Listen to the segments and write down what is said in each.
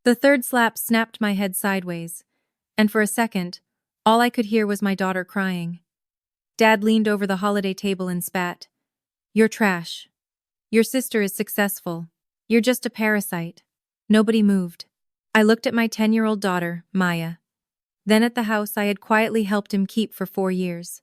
The third slap snapped my head sideways, and for a second, all I could hear was my daughter crying. Dad leaned over the holiday table and spat. "You're trash. Your sister is successful. You're just a parasite." Nobody moved. I looked at my 10-year-old daughter, Maya. Then at the house I had quietly helped him keep for 4 years.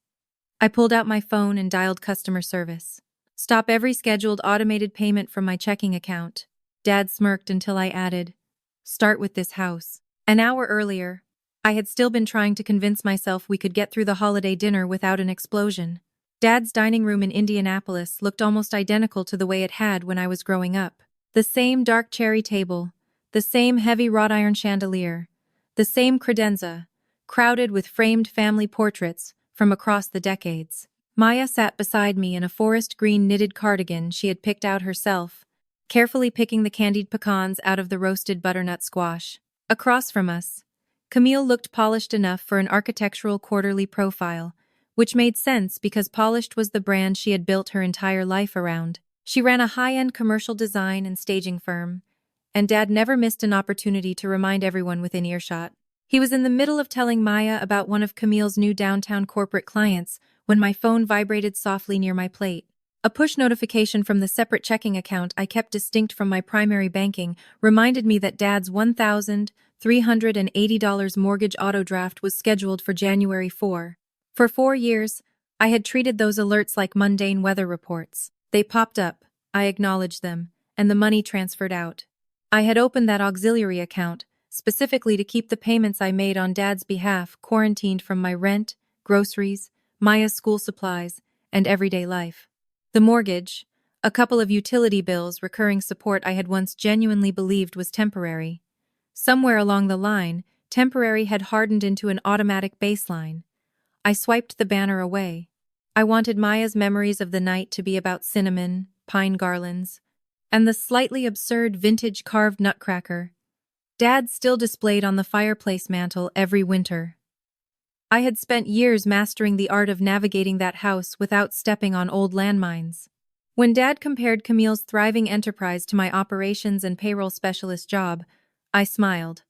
I pulled out my phone and dialed customer service. "Stop every scheduled automated payment from my checking account." Dad smirked until I added, "Start with this house." An hour earlier, I had still been trying to convince myself we could get through the holiday dinner without an explosion. Dad's dining room in Indianapolis looked almost identical to the way it had when I was growing up. The same dark cherry table, the same heavy wrought iron chandelier, the same credenza, crowded with framed family portraits from across the decades. Maya sat beside me in a forest green knitted cardigan she had picked out herself, carefully picking the candied pecans out of the roasted butternut squash. Across from us, Camille looked polished enough for an Architectural Quarterly profile, which made sense because polished was the brand she had built her entire life around. She ran a high-end commercial design and staging firm, and Dad never missed an opportunity to remind everyone within earshot. He was in the middle of telling Maya about one of Camille's new downtown corporate clients when my phone vibrated softly near my plate. A push notification from the separate checking account I kept distinct from my primary banking reminded me that Dad's $1,380 mortgage auto draft was scheduled for January 4. For 4 years, I had treated those alerts like mundane weather reports. They popped up, I acknowledged them, and the money transferred out. I had opened that auxiliary account, specifically to keep the payments I made on Dad's behalf quarantined from my rent, groceries, Maya's school supplies, and everyday life. The mortgage, a couple of utility bills, recurring support I had once genuinely believed was temporary. Somewhere along the line, temporary had hardened into an automatic baseline. I swiped the banner away. I wanted Maya's memories of the night to be about cinnamon, pine garlands, and the slightly absurd vintage carved nutcracker Dad still displayed on the fireplace mantel every winter. I had spent years mastering the art of navigating that house without stepping on old landmines. When Dad compared Camille's thriving enterprise to my operations and payroll specialist job, I smiled.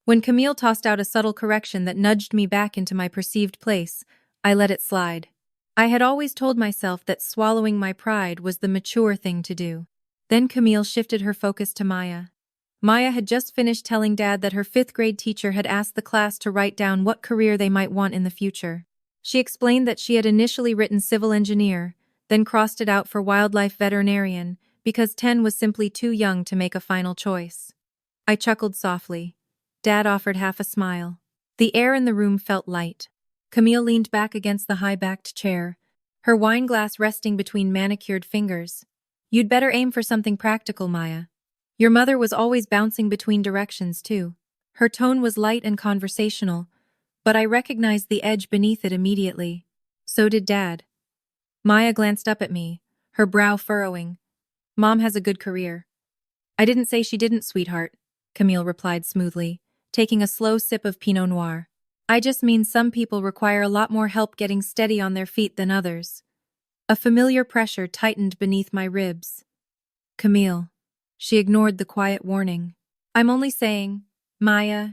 When Camille tossed out a subtle correction that nudged me back into my perceived place, I let it slide. I had always told myself that swallowing my pride was the mature thing to do. Then Camille shifted her focus to Maya. Maya had just finished telling Dad that her 5th-grade teacher had asked the class to write down what career they might want in the future. She explained that she had initially written civil engineer, then crossed it out for wildlife veterinarian, because 10 was simply too young to make a final choice. I chuckled softly. Dad offered half a smile. The air in the room felt light. Camille leaned back against the high-backed chair, her wine glass resting between manicured fingers. "You'd better aim for something practical, Maya. Your mother was always bouncing between directions, too." Her tone was light and conversational, but I recognized the edge beneath it immediately. So did Dad. Maya glanced up at me, her brow furrowing. "Mom has a good career." "I didn't say she didn't, sweetheart," Camille replied smoothly, taking a slow sip of Pinot Noir. "I just mean some people require a lot more help getting steady on their feet than others." A familiar pressure tightened beneath my ribs. "Camille." She ignored the quiet warning. "I'm only saying, Maya,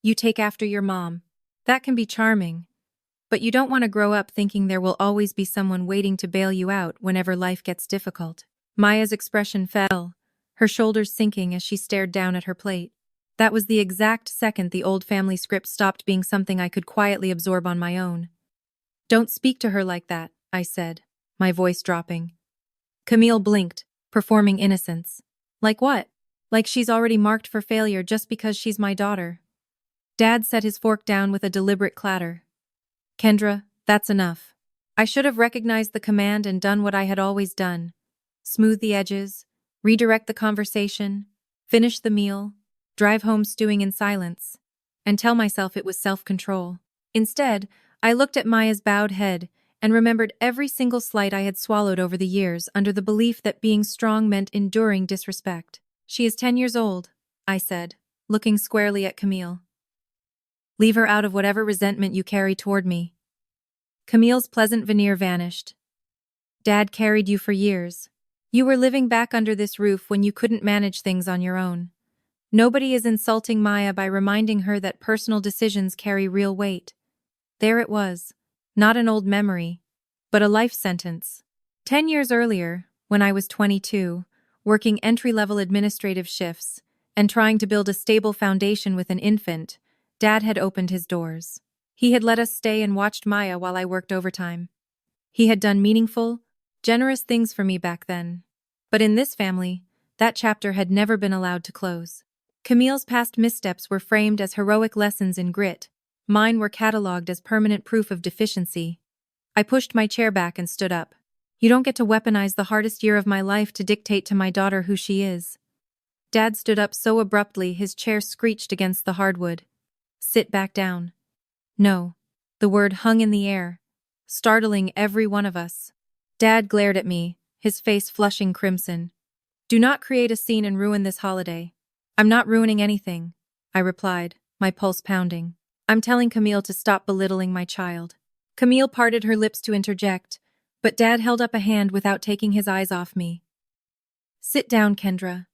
you take after your mom. That can be charming. But you don't want to grow up thinking there will always be someone waiting to bail you out whenever life gets difficult." Maya's expression fell, her shoulders sinking as she stared down at her plate. That was the exact second the old family script stopped being something I could quietly absorb on my own. "Don't speak to her like that," I said, my voice dropping. Camille blinked, performing innocence. "Like what?" "Like she's already marked for failure just because she's my daughter." Dad set his fork down with a deliberate clatter. "Kendra, that's enough." I should have recognized the command and done what I had always done. Smooth the edges, redirect the conversation, finish the meal, drive home stewing in silence, and tell myself it was self-control. Instead, I looked at Maya's bowed head and remembered every single slight I had swallowed over the years under the belief that being strong meant enduring disrespect. "She is 10 years old," I said, looking squarely at Camille. "Leave her out of whatever resentment you carry toward me." Camille's pleasant veneer vanished. "Dad carried you for years. You were living back under this roof when you couldn't manage things on your own. Nobody is insulting Maya by reminding her that personal decisions carry real weight. There it was. Not an old memory, but a life sentence. 10 years earlier, when I was 22, working entry-level administrative shifts and trying to build a stable foundation with an infant, Dad had opened his doors. He had let us stay and watched Maya while I worked overtime. He had done meaningful, generous things for me back then. But in this family, that chapter had never been allowed to close. Camille's past missteps were framed as heroic lessons in grit. Mine were catalogued as permanent proof of deficiency. I pushed my chair back and stood up. You don't get to weaponize the hardest year of my life to dictate to my daughter who she is. Dad stood up so abruptly his chair screeched against the hardwood. Sit back down. No. The word hung in the air, startling every one of us. Dad glared at me, his face flushing crimson. Do not create a scene and ruin this holiday. I'm not ruining anything, I replied, my pulse pounding. I'm telling Camille to stop belittling my child. Camille parted her lips to interject, but Dad held up a hand without taking his eyes off me. Sit down, Kendra.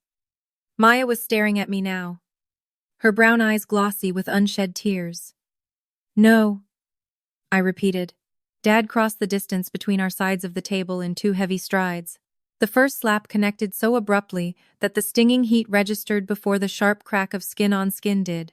Maya was staring at me now, her brown eyes glossy with unshed tears. No, I repeated. Dad crossed the distance between our sides of the table in 2 heavy strides. The first slap connected so abruptly that the stinging heat registered before the sharp crack of skin on skin did.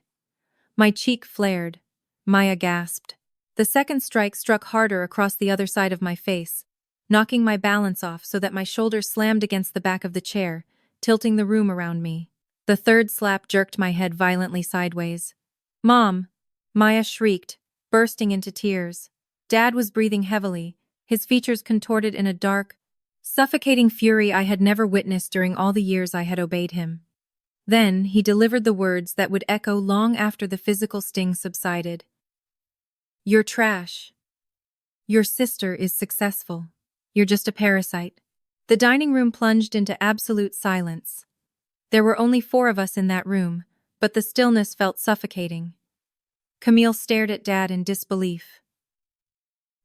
My cheek flared. Maya gasped. The second strike struck harder across the other side of my face, knocking my balance off so that my shoulders slammed against the back of the chair, tilting the room around me. The third slap jerked my head violently sideways. Mom! Maya shrieked, bursting into tears. Dad was breathing heavily, his features contorted in a dark, suffocating fury I had never witnessed during all the years I had obeyed him. Then he delivered the words that would echo long after the physical sting subsided. You're trash. Your sister is successful. You're just a parasite. The dining room plunged into absolute silence. There were only 4 of us in that room, but the stillness felt suffocating. Camille stared at Dad in disbelief.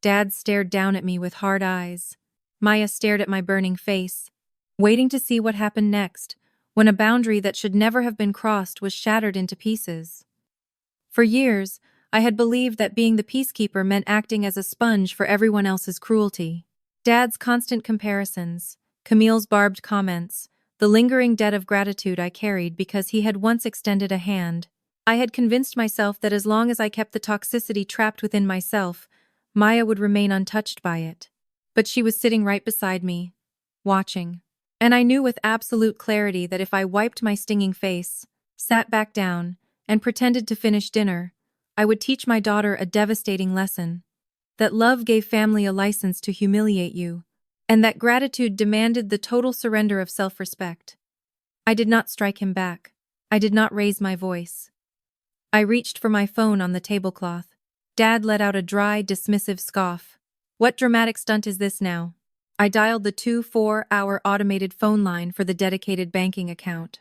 Dad stared down at me with hard eyes. Maya stared at my burning face, waiting to see what happened next, when a boundary that should never have been crossed was shattered into pieces. For years, I had believed that being the peacekeeper meant acting as a sponge for everyone else's cruelty. Dad's constant comparisons, Camille's barbed comments, the lingering debt of gratitude I carried because he had once extended a hand. I had convinced myself that as long as I kept the toxicity trapped within myself, Maya would remain untouched by it. But she was sitting right beside me, watching. And I knew with absolute clarity that if I wiped my stinging face, sat back down, and pretended to finish dinner, I would teach my daughter a devastating lesson. That love gave family a license to humiliate you, and that gratitude demanded the total surrender of self-respect. I did not strike him back. I did not raise my voice. I reached for my phone on the tablecloth. Dad let out a dry, dismissive scoff. What dramatic stunt is this now? I dialed the 2-4-hour automated phone line for the dedicated banking account.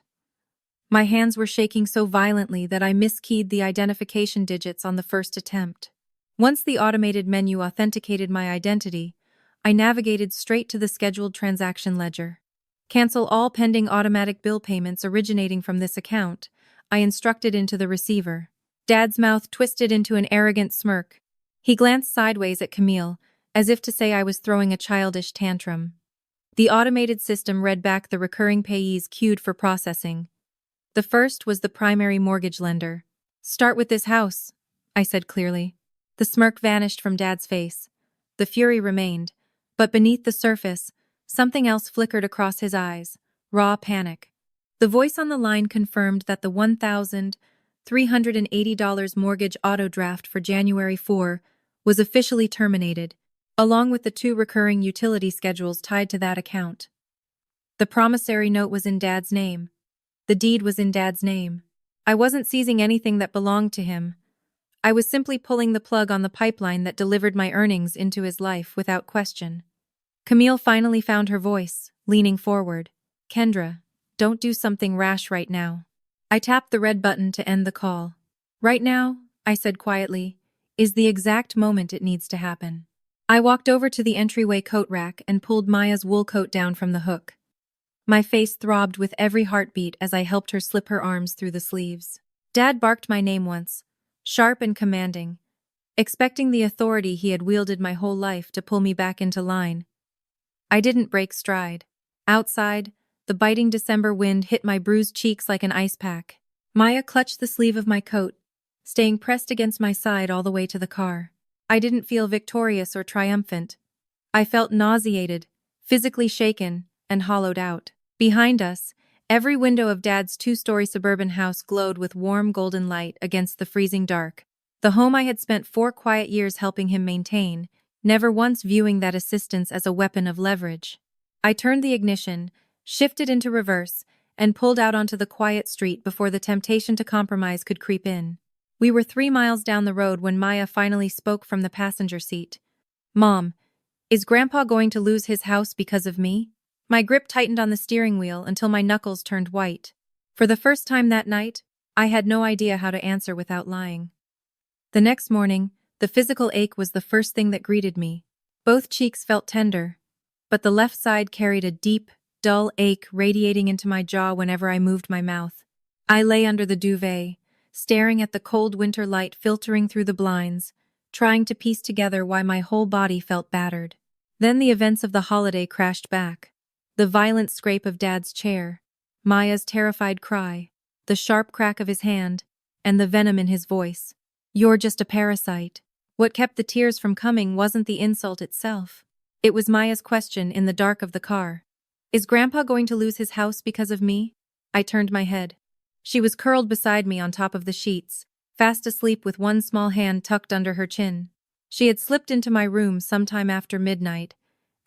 My hands were shaking so violently that I miskeyed the identification digits on the first attempt. Once the automated menu authenticated my identity, I navigated straight to the scheduled transaction ledger. Cancel all pending automatic bill payments originating from this account, I instructed into the receiver. Dad's mouth twisted into an arrogant smirk. He glanced sideways at Camille, as if to say I was throwing a childish tantrum. The automated system read back the recurring payees queued for processing. The first was the primary mortgage lender. Start with this house, I said clearly. The smirk vanished from Dad's face. The fury remained, but beneath the surface, something else flickered across his eyes, raw panic. The voice on the line confirmed that the $1,380 mortgage auto draft for January 4 was officially terminated, along with the 2 recurring utility schedules tied to that account. The promissory note was in Dad's name. The deed was in Dad's name. I wasn't seizing anything that belonged to him. I was simply pulling the plug on the pipeline that delivered my earnings into his life without question. Camille finally found her voice, leaning forward. Kendra, don't do something rash right now. I tapped the red button to end the call. Right now, I said quietly, is the exact moment it needs to happen. I walked over to the entryway coat rack and pulled Maya's wool coat down from the hook. My face throbbed with every heartbeat as I helped her slip her arms through the sleeves. Dad barked my name once, sharp and commanding, expecting the authority he had wielded my whole life to pull me back into line. I didn't break stride. Outside, the biting December wind hit my bruised cheeks like an ice pack. Maya clutched the sleeve of my coat, staying pressed against my side all the way to the car. I didn't feel victorious or triumphant. I felt nauseated, physically shaken, and hollowed out. Behind us, every window of Dad's two-story suburban house glowed with warm golden light against the freezing dark. The home I had spent 4 quiet years helping him maintain, never once viewing that assistance as a weapon of leverage. I turned the ignition, shifted into reverse, and pulled out onto the quiet street before the temptation to compromise could creep in. We were 3 miles down the road when Maya finally spoke from the passenger seat. "Mom, is Grandpa going to lose his house because of me?" My grip tightened on the steering wheel until my knuckles turned white. For the first time that night, I had no idea how to answer without lying. The next morning, the physical ache was the first thing that greeted me. Both cheeks felt tender, but the left side carried a deep, dull ache radiating into my jaw whenever I moved my mouth. I lay under the duvet, staring at the cold winter light filtering through the blinds, trying to piece together why my whole body felt battered. Then the events of the holiday crashed back. The violent scrape of Dad's chair, Maya's terrified cry, the sharp crack of his hand, and the venom in his voice. "You're just a parasite." What kept the tears from coming wasn't the insult itself. It was Maya's question in the dark of the car. "Is Grandpa going to lose his house because of me?" I turned my head. She was curled beside me on top of the sheets, fast asleep with one small hand tucked under her chin. She had slipped into my room sometime after midnight,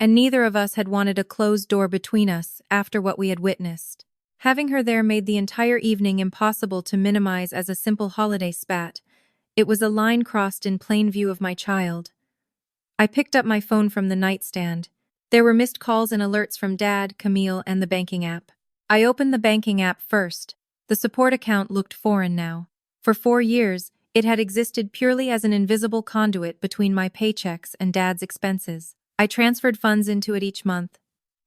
and neither of us had wanted a closed door between us after what we had witnessed. Having her there made the entire evening impossible to minimize as a simple holiday spat. It was a line crossed in plain view of my child. I picked up my phone from the nightstand. There were missed calls and alerts from Dad, Camille, and the banking app. I opened the banking app first. The support account looked foreign now. For 4 years, it had existed purely as an invisible conduit between my paychecks and Dad's expenses. I transferred funds into it each month,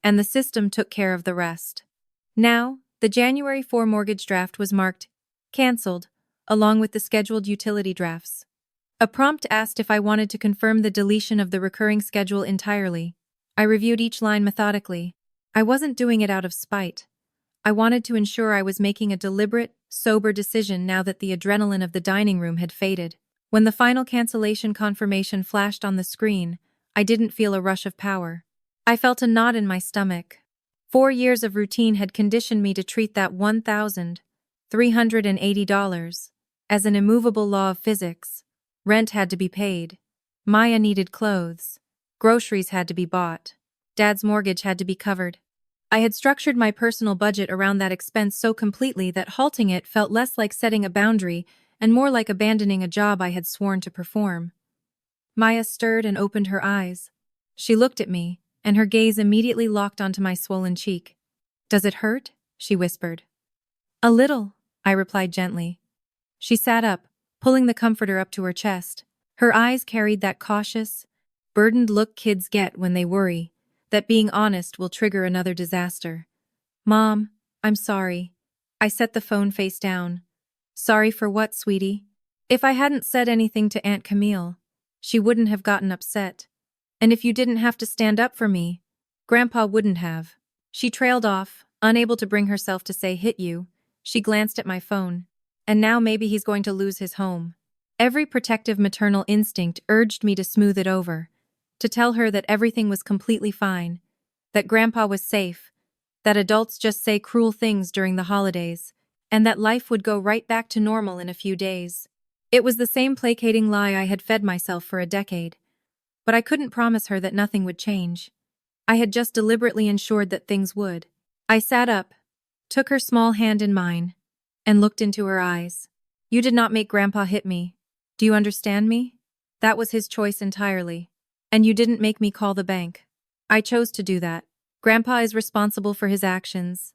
and the system took care of the rest. Now, the January 4 mortgage draft was marked "Cancelled," along with the scheduled utility drafts. A prompt asked if I wanted to confirm the deletion of the recurring schedule entirely. I reviewed each line methodically. I wasn't doing it out of spite. I wanted to ensure I was making a deliberate, sober decision now that the adrenaline of the dining room had faded. When the final cancellation confirmation flashed on the screen, I didn't feel a rush of power. I felt a knot in my stomach. 4 years of routine had conditioned me to treat that $1,380 as an immovable law of physics. Rent had to be paid. Maya needed clothes. Groceries had to be bought. Dad's mortgage had to be covered. I had structured my personal budget around that expense so completely that halting it felt less like setting a boundary and more like abandoning a job I had sworn to perform. Maya stirred and opened her eyes. She looked at me, and her gaze immediately locked onto my swollen cheek. "Does it hurt?" she whispered. "A little," I replied gently. She sat up, pulling the comforter up to her chest. Her eyes carried that cautious, burdened look kids get when they worry that being honest will trigger another disaster. "Mom, I'm sorry." I set the phone face down. "Sorry for what, sweetie?" "If I hadn't said anything to Aunt Camille, she wouldn't have gotten upset. And if you didn't have to stand up for me, Grandpa wouldn't have." She trailed off, unable to bring herself to say "hit you." She glanced at my phone. "And now maybe he's going to lose his home." Every protective maternal instinct urged me to smooth it over, to tell her that everything was completely fine, that Grandpa was safe, that adults just say cruel things during the holidays, and that life would go right back to normal in a few days. It was the same placating lie I had fed myself for a decade. But I couldn't promise her that nothing would change. I had just deliberately ensured that things would. I sat up, took her small hand in mine, and looked into her eyes. "You did not make Grandpa hit me. Do you understand me? That was his choice entirely. And you didn't make me call the bank. I chose to do that. Grandpa is responsible for his actions.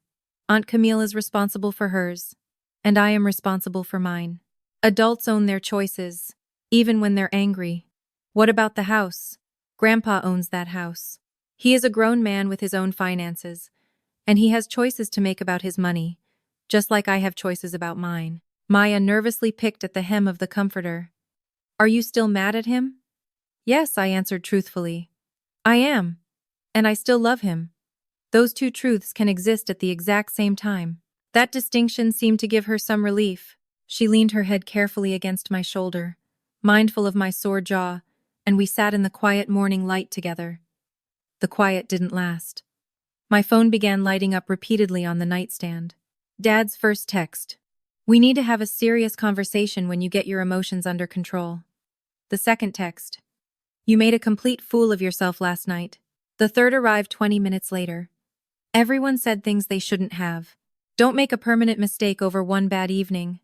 Aunt Camille is responsible for hers. And I am responsible for mine. Adults own their choices, even when they're angry. What about the house? Grandpa owns that house. He is a grown man with his own finances, And he has choices to make about his money, just like I have choices about mine. Maya nervously picked at the hem of the comforter. Are you still mad at him? Yes, I answered truthfully. I am. And I still love him. Those two truths can exist at the exact same time. That distinction seemed to give her some relief. She leaned her head carefully against my shoulder, mindful of my sore jaw, and we sat in the quiet morning light together. The quiet didn't last. My phone began lighting up repeatedly on the nightstand. Dad's first text. We need to have a serious conversation when you get your emotions under control. The second text. You made a complete fool of yourself last night. The third arrived 20 minutes later. Everyone said things they shouldn't have. Don't make a permanent mistake over one bad evening.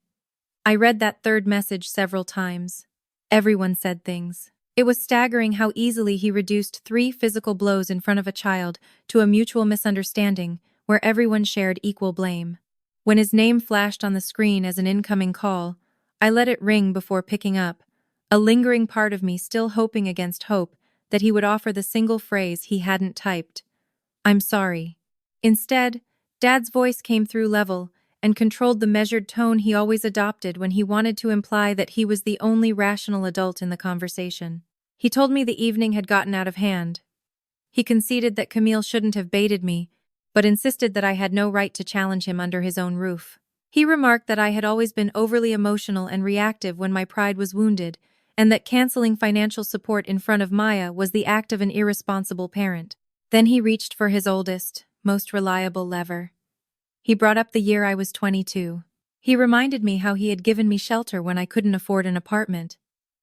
I read that third message several times. Everyone said things. It was staggering how easily he reduced 3 physical blows in front of a child to a mutual misunderstanding where everyone shared equal blame. When his name flashed on the screen as an incoming call, I let it ring before picking up, a lingering part of me still hoping against hope that he would offer the single phrase he hadn't typed. I'm sorry. Instead, Dad's voice came through level and controlled the measured tone he always adopted when he wanted to imply that he was the only rational adult in the conversation. He told me the evening had gotten out of hand. He conceded that Camille shouldn't have baited me, but insisted that I had no right to challenge him under his own roof. He remarked that I had always been overly emotional and reactive when my pride was wounded, and that canceling financial support in front of Maya was the act of an irresponsible parent. Then he reached for his oldest, most reliable lever. He brought up the year I was 22. He reminded me how he had given me shelter when I couldn't afford an apartment,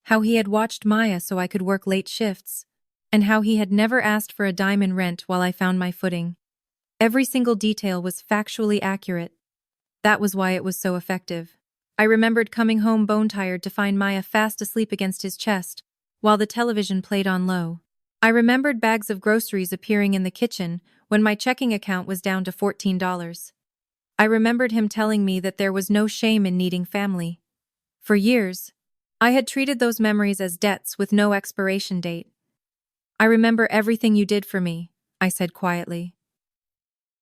how he had watched Maya so I could work late shifts, and how he had never asked for a dime in rent while I found my footing. Every single detail was factually accurate. That was why it was so effective. I remembered coming home bone-tired to find Maya fast asleep against his chest, while the television played on low. I remembered bags of groceries appearing in the kitchen when my checking account was down to $14. I remembered him telling me that there was no shame in needing family. For years, I had treated those memories as debts with no expiration date. I remember everything you did for me, I said quietly.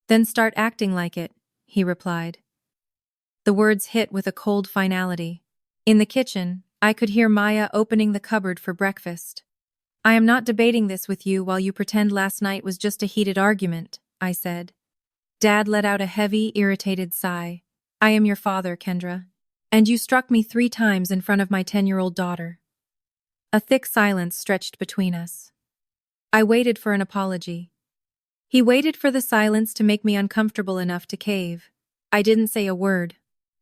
Then start acting like it, he replied. The words hit with a cold finality. In the kitchen, I could hear Maya opening the cupboard for breakfast. I am not debating this with you while you pretend last night was just a heated argument, I said. Dad let out a heavy, irritated sigh. I am your father, Kendra. And you struck me 3 times in front of my 10-year-old daughter. A thick silence stretched between us. I waited for an apology. He waited for the silence to make me uncomfortable enough to cave. I didn't say a word.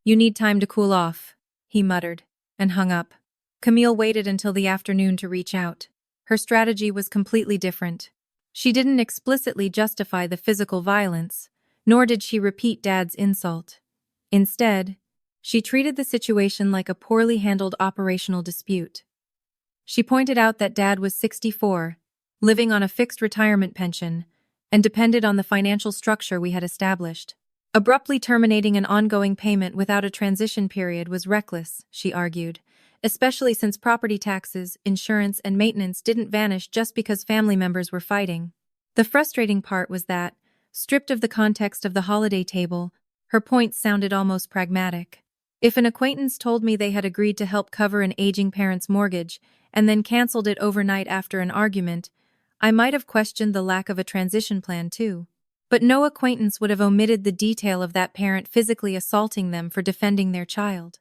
You need time to cool off, he muttered, and hung up. Camille waited until the afternoon to reach out. Her strategy was completely different. She didn't explicitly justify the physical violence, nor did she repeat Dad's insult. Instead, she treated the situation like a poorly handled operational dispute. She pointed out that Dad was 64, living on a fixed retirement pension, and depended on the financial structure we had established. Abruptly terminating an ongoing payment without a transition period was reckless, she argued, especially since property taxes, insurance, and maintenance didn't vanish just because family members were fighting. The frustrating part was that, stripped of the context of the holiday table, her points sounded almost pragmatic. If an acquaintance told me they had agreed to help cover an aging parent's mortgage and then canceled it overnight after an argument, I might have questioned the lack of a transition plan too. But no acquaintance would have omitted the detail of that parent physically assaulting them for defending their child.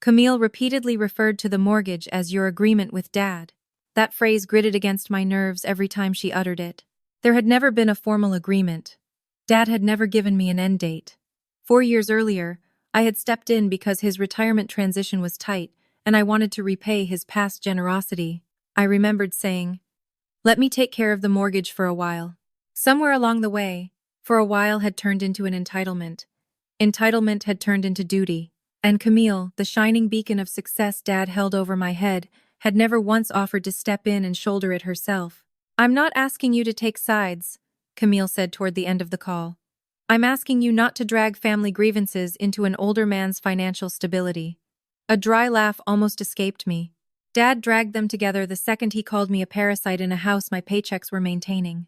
Camille repeatedly referred to the mortgage as your agreement with Dad. That phrase gritted against my nerves every time she uttered it. There had never been a formal agreement. Dad had never given me an end date. 4 years earlier, I had stepped in because his retirement transition was tight, and I wanted to repay his past generosity. I remembered saying, "Let me take care of the mortgage for a while." Somewhere along the way, for a while had turned into an entitlement. Entitlement had turned into duty. And Camille, the shining beacon of success Dad held over my head, had never once offered to step in and shoulder it herself. I'm not asking you to take sides, Camille said toward the end of the call. I'm asking you not to drag family grievances into an older man's financial stability. A dry laugh almost escaped me. Dad dragged them together the second he called me a parasite in a house my paychecks were maintaining.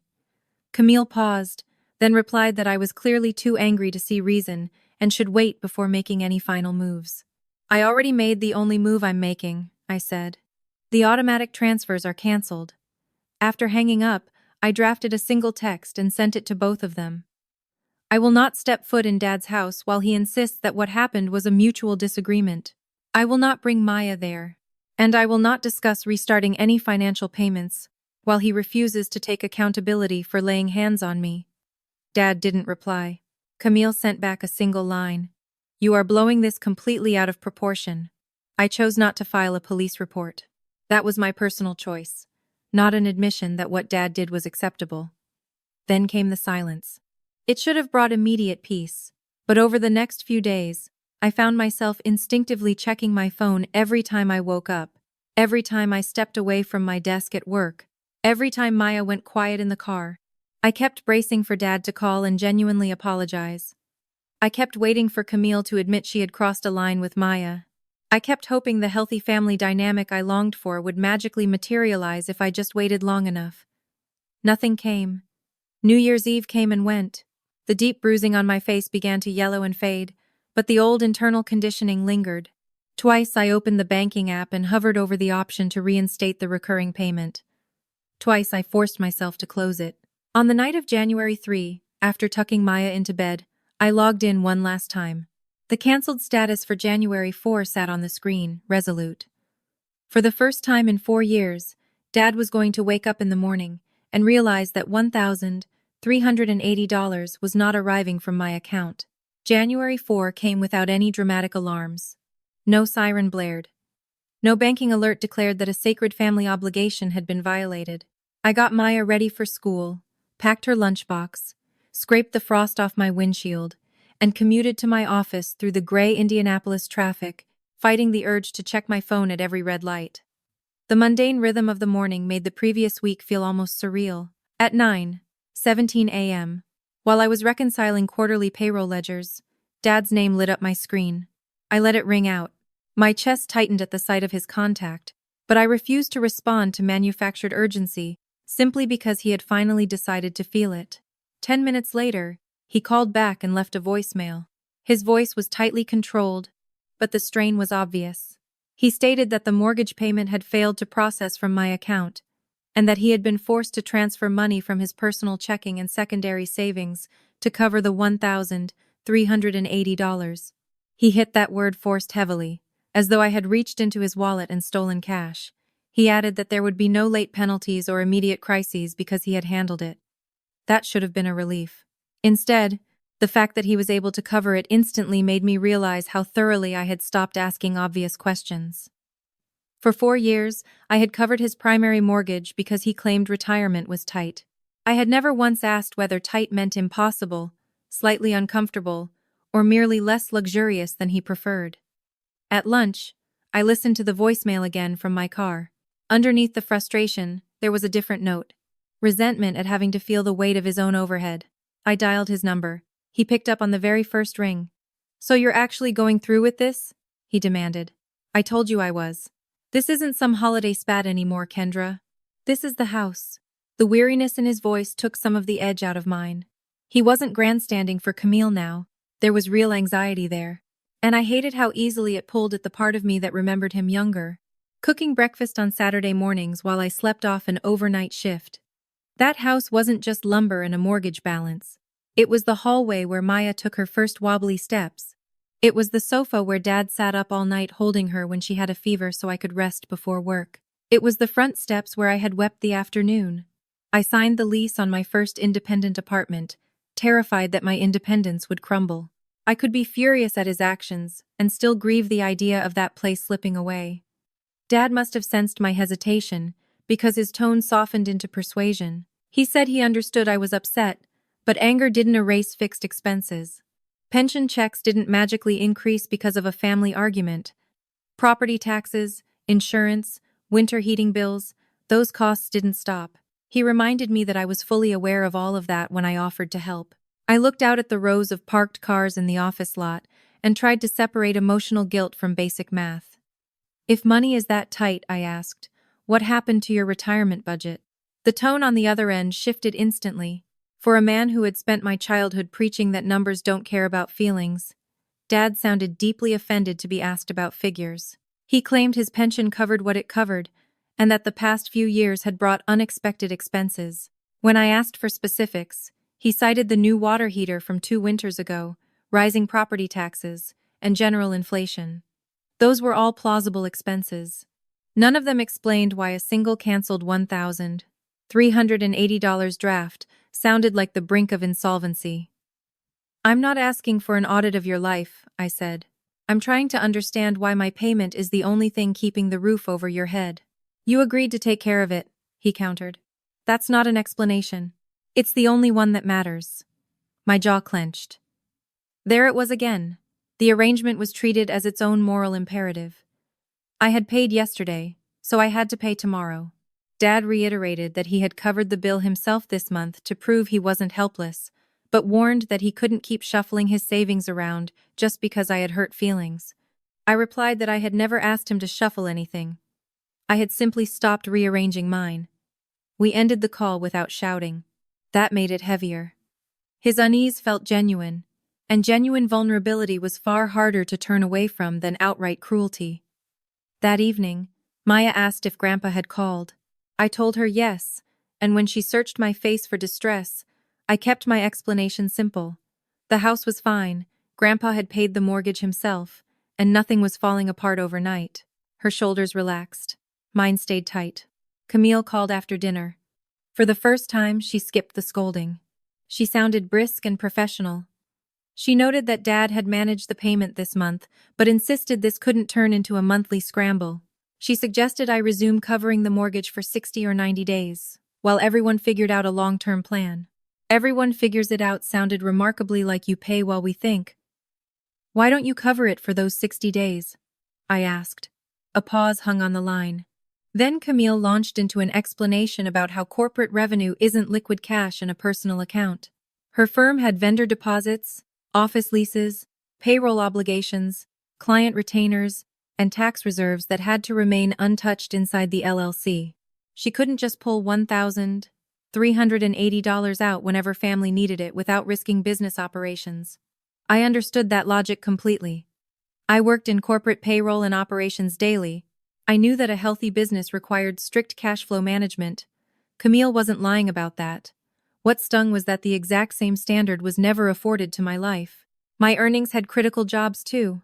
Camille paused, then replied that I was clearly too angry to see reason and should wait before making any final moves. I already made the only move I'm making, I said. The automatic transfers are canceled. After hanging up, I drafted a single text and sent it to both of them. I will not step foot in Dad's house while he insists that what happened was a mutual disagreement. I will not bring Maya there. And I will not discuss restarting any financial payments while he refuses to take accountability for laying hands on me. Dad didn't reply. Camille sent back a single line. You are blowing this completely out of proportion. I chose not to file a police report. That was my personal choice, not an admission that what Dad did was acceptable. Then came the silence. It should have brought immediate peace, but over the next few days, I found myself instinctively checking my phone every time I woke up, every time I stepped away from my desk at work, every time Maya went quiet in the car. I kept bracing for Dad to call and genuinely apologize. I kept waiting for Camille to admit she had crossed a line with Maya. I kept hoping the healthy family dynamic I longed for would magically materialize if I just waited long enough. Nothing came. New Year's Eve came and went. The deep bruising on my face began to yellow and fade, but the old internal conditioning lingered. Twice I opened the banking app and hovered over the option to reinstate the recurring payment. Twice I forced myself to close it. On the night of January 3, after tucking Maya into bed, I logged in one last time. The canceled status for January 4 sat on the screen, resolute. For the first time in 4 years, Dad was going to wake up in the morning and realize that $1,380 was not arriving from my account. January 4 came without any dramatic alarms. No siren blared. No banking alert declared that a sacred family obligation had been violated. I got Maya ready for school, packed her lunchbox, scraped the frost off my windshield, and commuted to my office through the gray Indianapolis traffic, fighting the urge to check my phone at every red light. The mundane rhythm of the morning made the previous week feel almost surreal. At 9:17 a.m., while I was reconciling quarterly payroll ledgers, Dad's name lit up my screen. I let it ring out. My chest tightened at the sight of his contact, but I refused to respond to manufactured urgency simply because he had finally decided to feel it. 10 minutes later, he called back and left a voicemail. His voice was tightly controlled, but the strain was obvious. He stated that the mortgage payment had failed to process from my account, and that he had been forced to transfer money from his personal checking and secondary savings to cover the $1,380. He hit that word forced heavily, as though I had reached into his wallet and stolen cash. He added that there would be no late penalties or immediate crises because he had handled it. That should have been a relief. Instead, the fact that he was able to cover it instantly made me realize how thoroughly I had stopped asking obvious questions. For 4 years, I had covered his primary mortgage because he claimed retirement was tight. I had never once asked whether tight meant impossible, slightly uncomfortable, or merely less luxurious than he preferred. At lunch, I listened to the voicemail again from my car. Underneath the frustration, there was a different note. Resentment at having to feel the weight of his own overhead. I dialed his number. He picked up on the very first ring. "So you're actually going through with this?" he demanded. "I told you I was. This isn't some holiday spat anymore, Kendra. This is the house." The weariness in his voice took some of the edge out of mine. He wasn't grandstanding for Camille now. There was real anxiety there. And I hated how easily it pulled at the part of me that remembered him younger. Cooking breakfast on Saturday mornings while I slept off an overnight shift. That house wasn't just lumber and a mortgage balance. It was the hallway where Maya took her first wobbly steps. It was the sofa where Dad sat up all night holding her when she had a fever so I could rest before work. It was the front steps where I had wept the afternoon. I signed the lease on my first independent apartment, terrified that my independence would crumble. I could be furious at his actions and still grieve the idea of that place slipping away. Dad must have sensed my hesitation, because his tone softened into persuasion. He said he understood I was upset, but anger didn't erase fixed expenses. Pension checks didn't magically increase because of a family argument. Property taxes, insurance, winter heating bills, those costs didn't stop. He reminded me that I was fully aware of all of that when I offered to help. I looked out at the rows of parked cars in the office lot and tried to separate emotional guilt from basic math. "If money is that tight," I asked, "what happened to your retirement budget?" The tone on the other end shifted instantly. For a man who had spent my childhood preaching that numbers don't care about feelings, Dad sounded deeply offended to be asked about figures. He claimed his pension covered what it covered, and that the past few years had brought unexpected expenses. When I asked for specifics, he cited the new water heater from 2 winters ago, rising property taxes, and general inflation. Those were all plausible expenses. None of them explained why a single canceled $1,380 draft sounded like the brink of insolvency. "I'm not asking for an audit of your life," I said. "I'm trying to understand why my payment is the only thing keeping the roof over your head." "You agreed to take care of it," he countered. "That's not an explanation. It's the only one that matters." My jaw clenched. There it was again. The arrangement was treated as its own moral imperative. I had paid yesterday, so I had to pay tomorrow. Dad reiterated that he had covered the bill himself this month to prove he wasn't helpless, but warned that he couldn't keep shuffling his savings around just because I had hurt feelings. I replied that I had never asked him to shuffle anything. I had simply stopped rearranging mine. We ended the call without shouting. That made it heavier. His unease felt genuine, and genuine vulnerability was far harder to turn away from than outright cruelty. That evening, Maya asked if Grandpa had called. I told her yes, and when she searched my face for distress, I kept my explanation simple. The house was fine, Grandpa had paid the mortgage himself, and nothing was falling apart overnight. Her shoulders relaxed. Mine stayed tight. Camille called after dinner. For the first time, she skipped the scolding. She sounded brisk and professional. She noted that Dad had managed the payment this month, but insisted this couldn't turn into a monthly scramble. She suggested I resume covering the mortgage for 60 or 90 days, while everyone figured out a long-term plan. "Everyone figures it out" sounded remarkably like "you pay while we think." "Why don't you cover it for those 60 days? I asked. A pause hung on the line. Then Camille launched into an explanation about how corporate revenue isn't liquid cash in a personal account. Her firm had vendor deposits, office leases, payroll obligations, client retainers, and tax reserves that had to remain untouched inside the LLC. She couldn't just pull $1,380 out whenever family needed it without risking business operations. I understood that logic completely. I worked in corporate payroll and operations daily. I knew that a healthy business required strict cash flow management. Camille wasn't lying about that. What stung was that the exact same standard was never afforded to my life. My earnings had critical jobs too.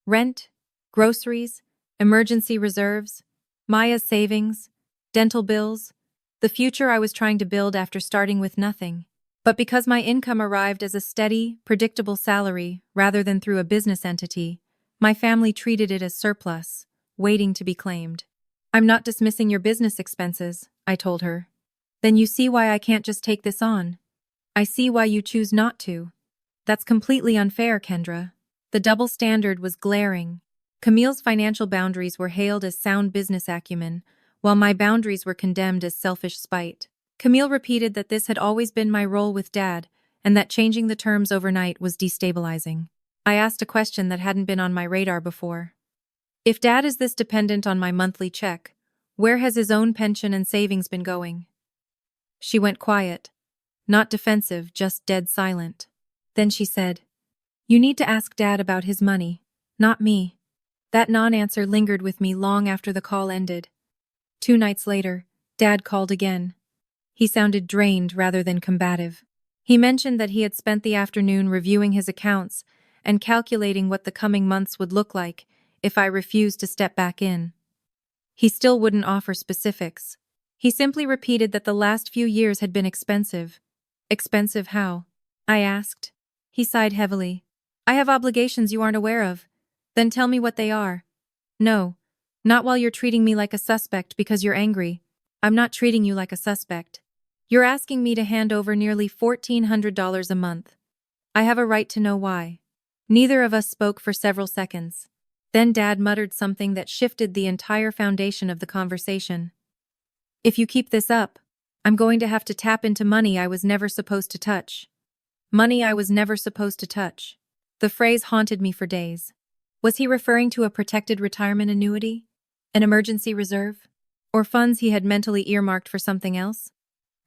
Rent, groceries, emergency reserves, Maya's savings, dental bills, the future I was trying to build after starting with nothing. But because my income arrived as a steady, predictable salary rather than through a business entity, my family treated it as surplus, waiting to be claimed. "I'm not dismissing your business expenses," I told her. "Then you see why I can't just take this on. I see why you choose not to. That's completely unfair, Kendra." The double standard was glaring. Camille's financial boundaries were hailed as sound business acumen, while my boundaries were condemned as selfish spite. Camille repeated that this had always been my role with Dad, and that changing the terms overnight was destabilizing. I asked a question that hadn't been on my radar before. If Dad is this dependent on my monthly check, where has his own pension and savings been going? She went quiet. Not defensive, just dead silent. Then she said, "You need to ask Dad about his money, not me." That non-answer lingered with me long after the call ended. 2 nights later, Dad called again. He sounded drained rather than combative. He mentioned that he had spent the afternoon reviewing his accounts and calculating what the coming months would look like if I refused to step back in. He still wouldn't offer specifics. He simply repeated that the last few years had been expensive. Expensive how? I asked. He sighed heavily. "I have obligations you aren't aware of." "Then tell me what they are." "No, not while you're treating me like a suspect because you're angry." "I'm not treating you like a suspect. You're asking me to hand over nearly $1,400 a month. I have a right to know why." Neither of us spoke for several seconds. Then Dad muttered something that shifted the entire foundation of the conversation. "If you keep this up, I'm going to have to tap into money I was never supposed to touch." Money I was never supposed to touch. The phrase haunted me for days. Was he referring to a protected retirement annuity? An emergency reserve? Or funds he had mentally earmarked for something else?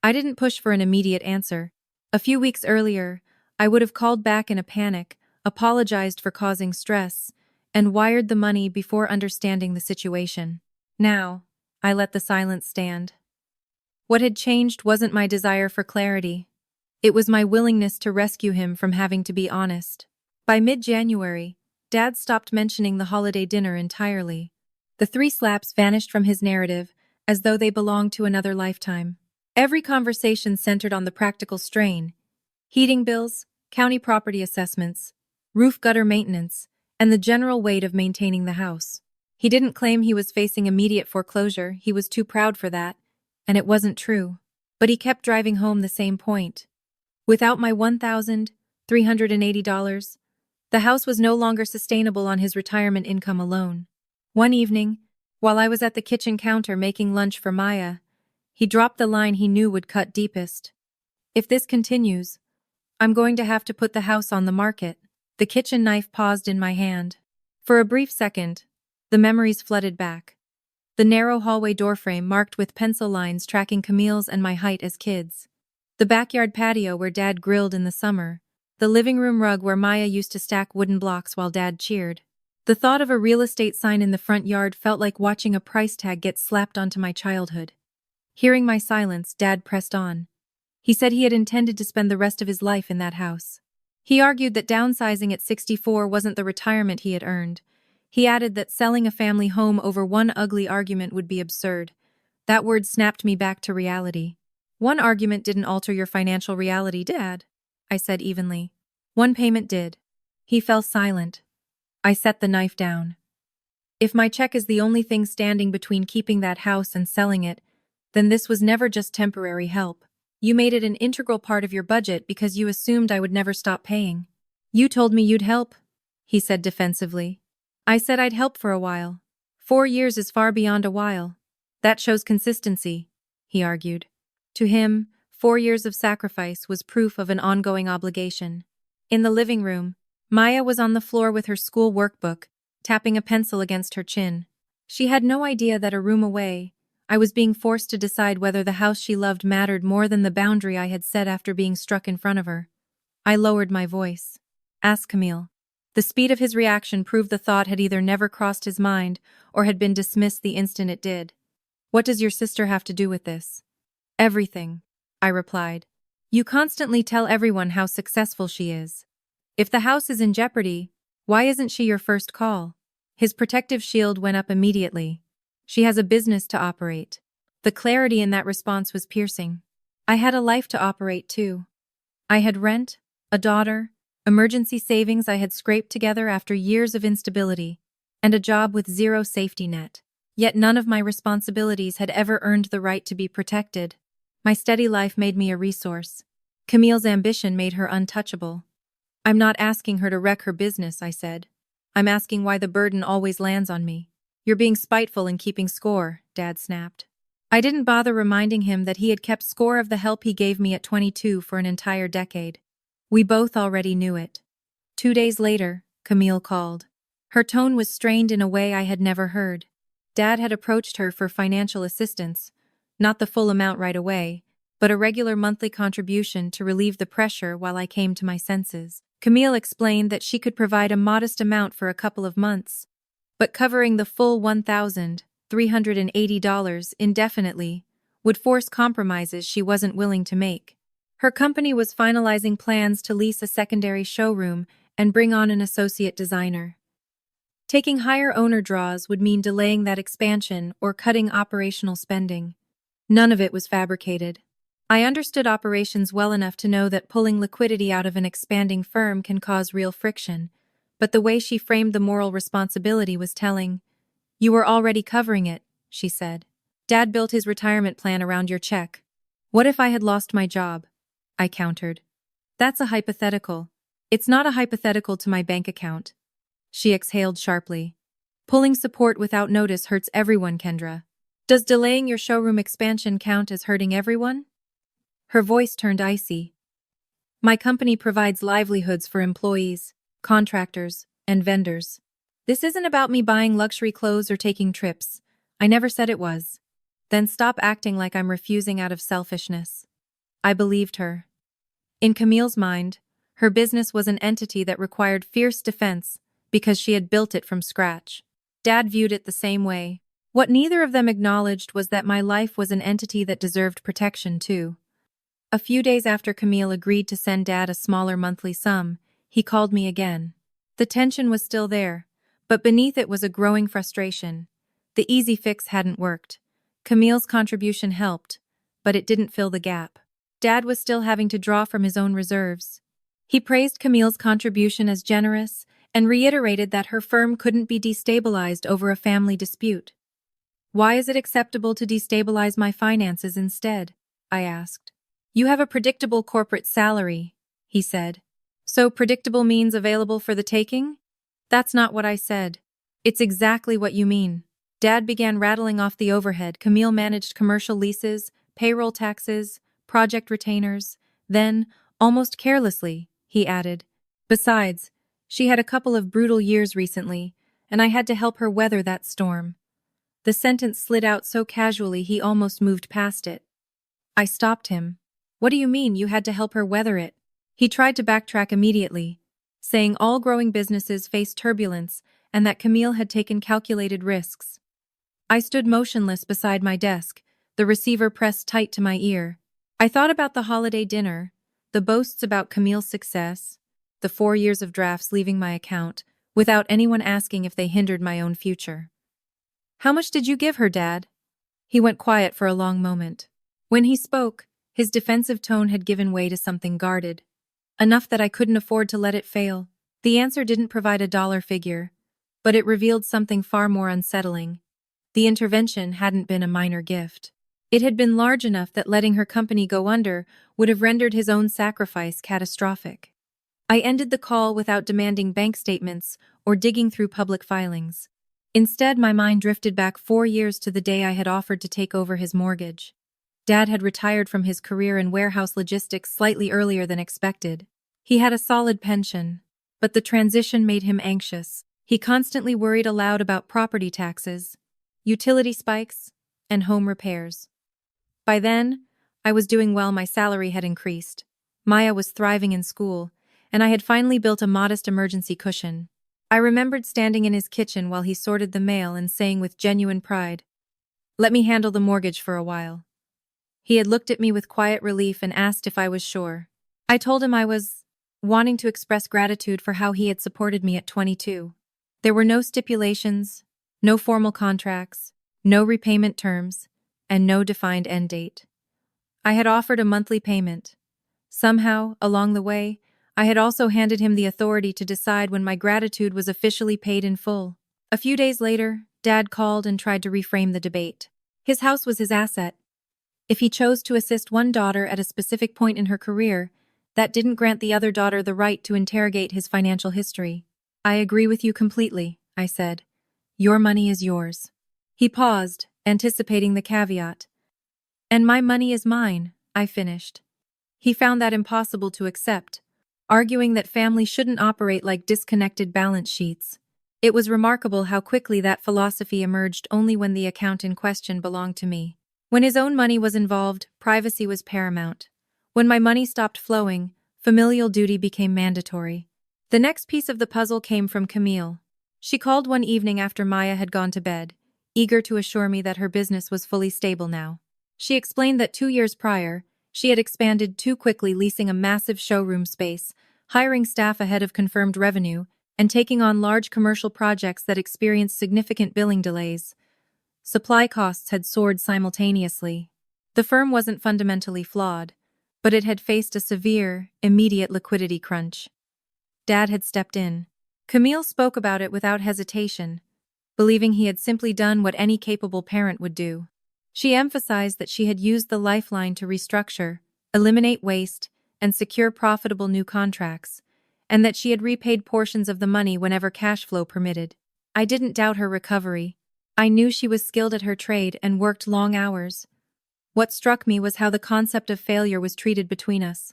I didn't push for an immediate answer. A few weeks earlier, I would have called back in a panic, apologized for causing stress, and wired the money before understanding the situation. Now, I let the silence stand. What had changed wasn't my desire for clarity. It was my willingness to rescue him from having to be honest. By mid-January, Dad stopped mentioning the holiday dinner entirely. The 3 slaps vanished from his narrative, as though they belonged to another lifetime. Every conversation centered on the practical strain: heating bills, county property assessments, roof gutter maintenance, and the general weight of maintaining the house. He didn't claim he was facing immediate foreclosure, he was too proud for that, and it wasn't true. But he kept driving home the same point. Without my $1,380, the house was no longer sustainable on his retirement income alone. One evening, while I was at the kitchen counter making lunch for Maya, he dropped the line he knew would cut deepest. "If this continues, I'm going to have to put the house on the market." The kitchen knife paused in my hand. For a brief second, the memories flooded back. The narrow hallway doorframe marked with pencil lines tracking Camille's and my height as kids. The backyard patio where Dad grilled in the summer. The living room rug where Maya used to stack wooden blocks while Dad cheered. The thought of a real estate sign in the front yard felt like watching a price tag get slapped onto my childhood. Hearing my silence, Dad pressed on. He said he had intended to spend the rest of his life in that house. He argued that downsizing at 64 wasn't the retirement he had earned. He added that selling a family home over one ugly argument would be absurd. That word snapped me back to reality. "One argument didn't alter your financial reality, Dad," I said evenly. "One payment did." He fell silent. I set the knife down. "If my check is the only thing standing between keeping that house and selling it, then this was never just temporary help. You made it an integral part of your budget because you assumed I would never stop paying." "You told me you'd help," he said defensively. "I said I'd help for a while. 4 years is far beyond a while. That shows consistency," he argued. To him, 4 years of sacrifice was proof of an ongoing obligation. In the living room, Maya was on the floor with her school workbook, tapping a pencil against her chin. She had no idea that a room away, I was being forced to decide whether the house she loved mattered more than the boundary I had set after being struck in front of her. I lowered my voice. "Ask Camille." The speed of his reaction proved the thought had either never crossed his mind or had been dismissed the instant it did. "What does your sister have to do with this?" "Everything," I replied. "You constantly tell everyone how successful she is. If the house is in jeopardy, why isn't she your first call?" His protective shield went up immediately. "She has a business to operate." The clarity in that response was piercing. I had a life to operate too. I had rent, a daughter, emergency savings I had scraped together after years of instability, and a job with zero safety net. Yet none of my responsibilities had ever earned the right to be protected. My steady life made me a resource. Camille's ambition made her untouchable. "I'm not asking her to wreck her business," I said. "I'm asking why the burden always lands on me." "You're being spiteful and keeping score," Dad snapped. I didn't bother reminding him that he had kept score of the help he gave me at 22 for an entire decade. We both already knew it. 2 days later, Camille called. Her tone was strained in a way I had never heard. Dad had approached her for financial assistance, not the full amount right away, but a regular monthly contribution to relieve the pressure while I came to my senses. Camille explained that she could provide a modest amount for a couple of months, but covering the full $1,380 indefinitely would force compromises she wasn't willing to make. Her company was finalizing plans to lease a secondary showroom and bring on an associate designer. Taking higher owner draws would mean delaying that expansion or cutting operational spending. None of it was fabricated. I understood operations well enough to know that pulling liquidity out of an expanding firm can cause real friction, but the way she framed the moral responsibility was telling. "You were already covering it," she said. "Dad built his retirement plan around your check." "What if I had lost my job?" I countered. "That's a hypothetical. It's not a hypothetical to my bank account." She exhaled sharply. "Pulling support without notice hurts everyone, Kendra. Does delaying your showroom expansion count as hurting everyone?" Her voice turned icy. "My company provides livelihoods for employees, contractors, and vendors. This isn't about me buying luxury clothes or taking trips. I never said it was." "Then stop acting like I'm refusing out of selfishness." I believed her. In Camille's mind, her business was an entity that required fierce defense because she had built it from scratch. Dad viewed it the same way. What neither of them acknowledged was that my life was an entity that deserved protection, too. A few days after Camille agreed to send Dad a smaller monthly sum, he called me again. The tension was still there, but beneath it was a growing frustration. The easy fix hadn't worked. Camille's contribution helped, but it didn't fill the gap. Dad was still having to draw from his own reserves. He praised Camille's contribution as generous and reiterated that her firm couldn't be destabilized over a family dispute. "Why is it acceptable to destabilize my finances instead?" I asked. "You have a predictable corporate salary," he said. "So predictable means available for the taking?" "That's not what I said." "It's exactly what you mean." Dad began rattling off the overhead. Camille managed commercial leases, payroll taxes, project retainers. Then, almost carelessly, he added, "Besides, she had a couple of brutal years recently, and I had to help her weather that storm." The sentence slid out so casually he almost moved past it. I stopped him. "What do you mean you had to help her weather it?" He tried to backtrack immediately, saying all growing businesses face turbulence and that Camille had taken calculated risks. I stood motionless beside my desk, the receiver pressed tight to my ear. I thought about the holiday dinner, the boasts about Camille's success, the 4 years of drafts leaving my account, without anyone asking if they hindered my own future. "How much did you give her, Dad?" He went quiet for a long moment. When he spoke, his defensive tone had given way to something guarded. Enough that I couldn't afford to let it fail. The answer didn't provide a dollar figure, but it revealed something far more unsettling. The intervention hadn't been a minor gift. It had been large enough that letting her company go under would have rendered his own sacrifice catastrophic. I ended the call without demanding bank statements or digging through public filings. Instead, my mind drifted back 4 years to the day I had offered to take over his mortgage. Dad had retired from his career in warehouse logistics slightly earlier than expected. He had a solid pension, but the transition made him anxious. He constantly worried aloud about property taxes, utility spikes, and home repairs. By then, I was doing well. My salary had increased. Maya was thriving in school, and I had finally built a modest emergency cushion. I remembered standing in his kitchen while he sorted the mail and saying with genuine pride, "Let me handle the mortgage for a while." He had looked at me with quiet relief and asked if I was sure. I told him I was, wanting to express gratitude for how he had supported me at 22. There were no stipulations, no formal contracts, no repayment terms, and no defined end date. I had offered a monthly payment. Somehow, along the way, I had also handed him the authority to decide when my gratitude was officially paid in full. A few days later, Dad called and tried to reframe the debate. His house was his asset. If he chose to assist one daughter at a specific point in her career, that didn't grant the other daughter the right to interrogate his financial history. "I agree with you completely," I said. "Your money is yours." He paused, anticipating the caveat. "And my money is mine," I finished. He found that impossible to accept, arguing that family shouldn't operate like disconnected balance sheets. It was remarkable how quickly that philosophy emerged only when the account in question belonged to me. When his own money was involved, privacy was paramount. When my money stopped flowing, familial duty became mandatory. The next piece of the puzzle came from Camille. She called one evening after Maya had gone to bed, eager to assure me that her business was fully stable now. She explained that 2 years prior, she had expanded too quickly, leasing a massive showroom space, hiring staff ahead of confirmed revenue, and taking on large commercial projects that experienced significant billing delays. Supply costs had soared simultaneously. The firm wasn't fundamentally flawed, but it had faced a severe, immediate liquidity crunch. Dad had stepped in. Camille spoke about it without hesitation, believing he had simply done what any capable parent would do. She emphasized that she had used the lifeline to restructure, eliminate waste, and secure profitable new contracts, and that she had repaid portions of the money whenever cash flow permitted. I didn't doubt her recovery. I knew she was skilled at her trade and worked long hours. What struck me was how the concept of failure was treated between us.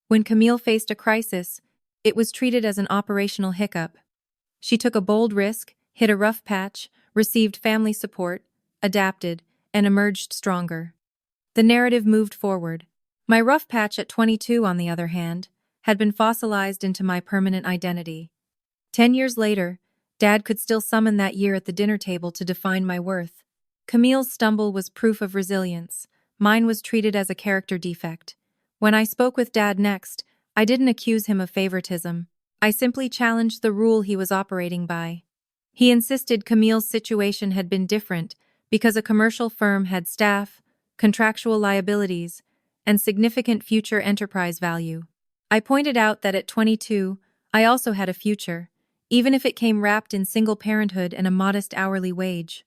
When Camille faced a crisis, it was treated as an operational hiccup. She took a bold risk, hit a rough patch, received family support, adapted, and emerged stronger. The narrative moved forward. My rough patch at 22, on the other hand, had been fossilized into my permanent identity. 10 years later, Dad could still summon that year at the dinner table to define my worth. Camille's stumble was proof of resilience. Mine was treated as a character defect. When I spoke with Dad next, I didn't accuse him of favoritism. I simply challenged the rule he was operating by. He insisted Camille's situation had been different because a commercial firm had staff, contractual liabilities, and significant future enterprise value. I pointed out that at 22, I also had a future, even if it came wrapped in single parenthood and a modest hourly wage.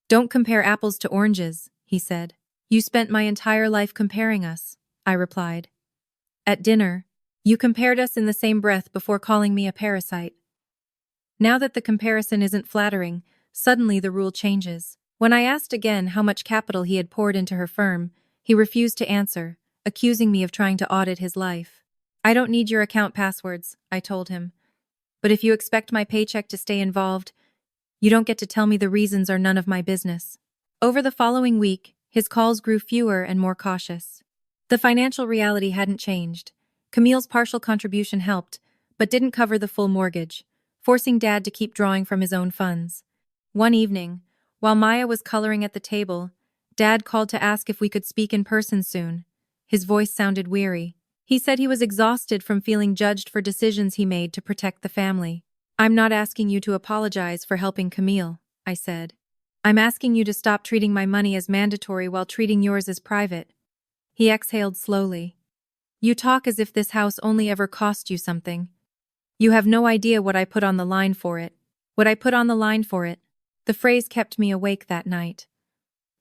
"Don't compare apples to oranges," he said. "You spent my entire life comparing us," I replied. At dinner, "You compared us in the same breath before calling me a parasite." Now that the comparison isn't flattering, suddenly the rule changes. When I asked again how much capital he had poured into her firm, he refused to answer, accusing me of trying to audit his life. "I don't need your account passwords," I told him. "But if you expect my paycheck to stay involved, you don't get to tell me the reasons are none of my business." Over the following week, his calls grew fewer and more cautious. The financial reality hadn't changed. Camille's partial contribution helped, but didn't cover the full mortgage, forcing Dad to keep drawing from his own funds. One evening, while Maya was coloring at the table, Dad called to ask if we could speak in person soon. His voice sounded weary. He said he was exhausted from feeling judged for decisions he made to protect the family. "I'm not asking you to apologize for helping Camille," I said. "I'm asking you to stop treating my money as mandatory while treating yours as private." He exhaled slowly. "You talk as if this house only ever cost you something. You have no idea what I put on the line for it." What I put on the line for it. The phrase kept me awake that night.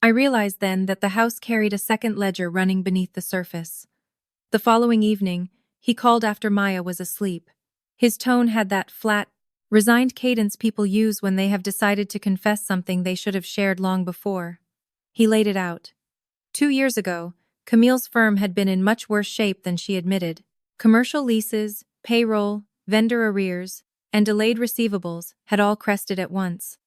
I realized then that the house carried a second ledger running beneath the surface. The following evening, he called after Maya was asleep. His tone had that flat, resigned cadence people use when they have decided to confess something they should have shared long before. He laid it out. 2 years ago, Camille's firm had been in much worse shape than she admitted. Commercial leases, payroll, vendor arrears, and delayed receivables had all crested at once.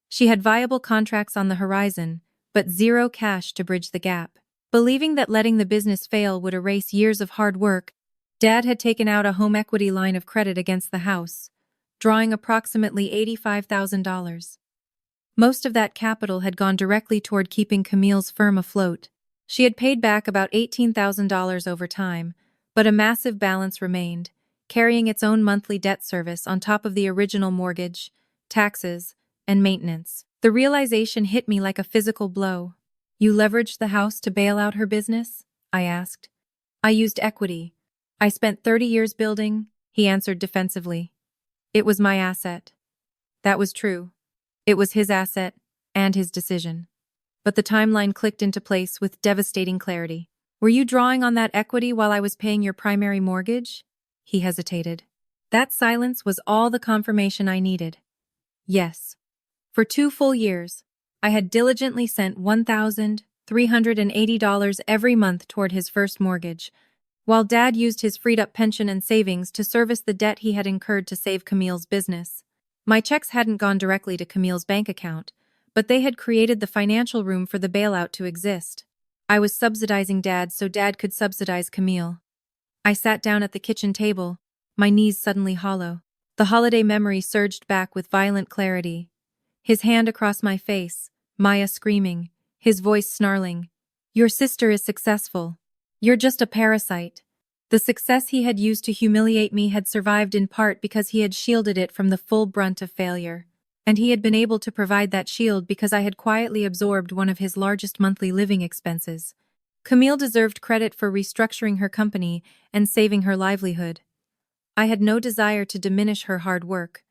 She had viable contracts on the horizon, but zero cash to bridge the gap. Believing that letting the business fail would erase years of hard work, Dad had taken out a home equity line of credit against the house, drawing approximately $85,000. Most of that capital had gone directly toward keeping Camille's firm afloat. She had paid back about $18,000 over time, but a massive balance remained, carrying its own monthly debt service on top of the original mortgage, taxes, and maintenance. The realization hit me like a physical blow. "You leveraged the house to bail out her business?" I asked. "I used equity. I spent 30 years building," he answered defensively. "It was my asset." That was true. It was his asset and his decision. But the timeline clicked into place with devastating clarity. "Were you drawing on that equity while I was paying your primary mortgage?" He hesitated. That silence was all the confirmation I needed. Yes. For 2 full years, I had diligently sent $1,380 every month toward his first mortgage, while Dad used his freed-up pension and savings to service the debt he had incurred to save Camille's business. My checks hadn't gone directly to Camille's bank account, but they had created the financial room for the bailout to exist. I was subsidizing Dad so Dad could subsidize Camille. I sat down at the kitchen table, my knees suddenly hollow. The holiday memory surged back with violent clarity. His hand across my face, Maya screaming, his voice snarling. "Your sister is successful. You're just a parasite." The success he had used to humiliate me had survived in part because he had shielded it from the full brunt of failure. And he had been able to provide that shield because I had quietly absorbed one of his largest monthly living expenses. Camille deserved credit for restructuring her company and saving her livelihood. I had no desire to diminish her hard work,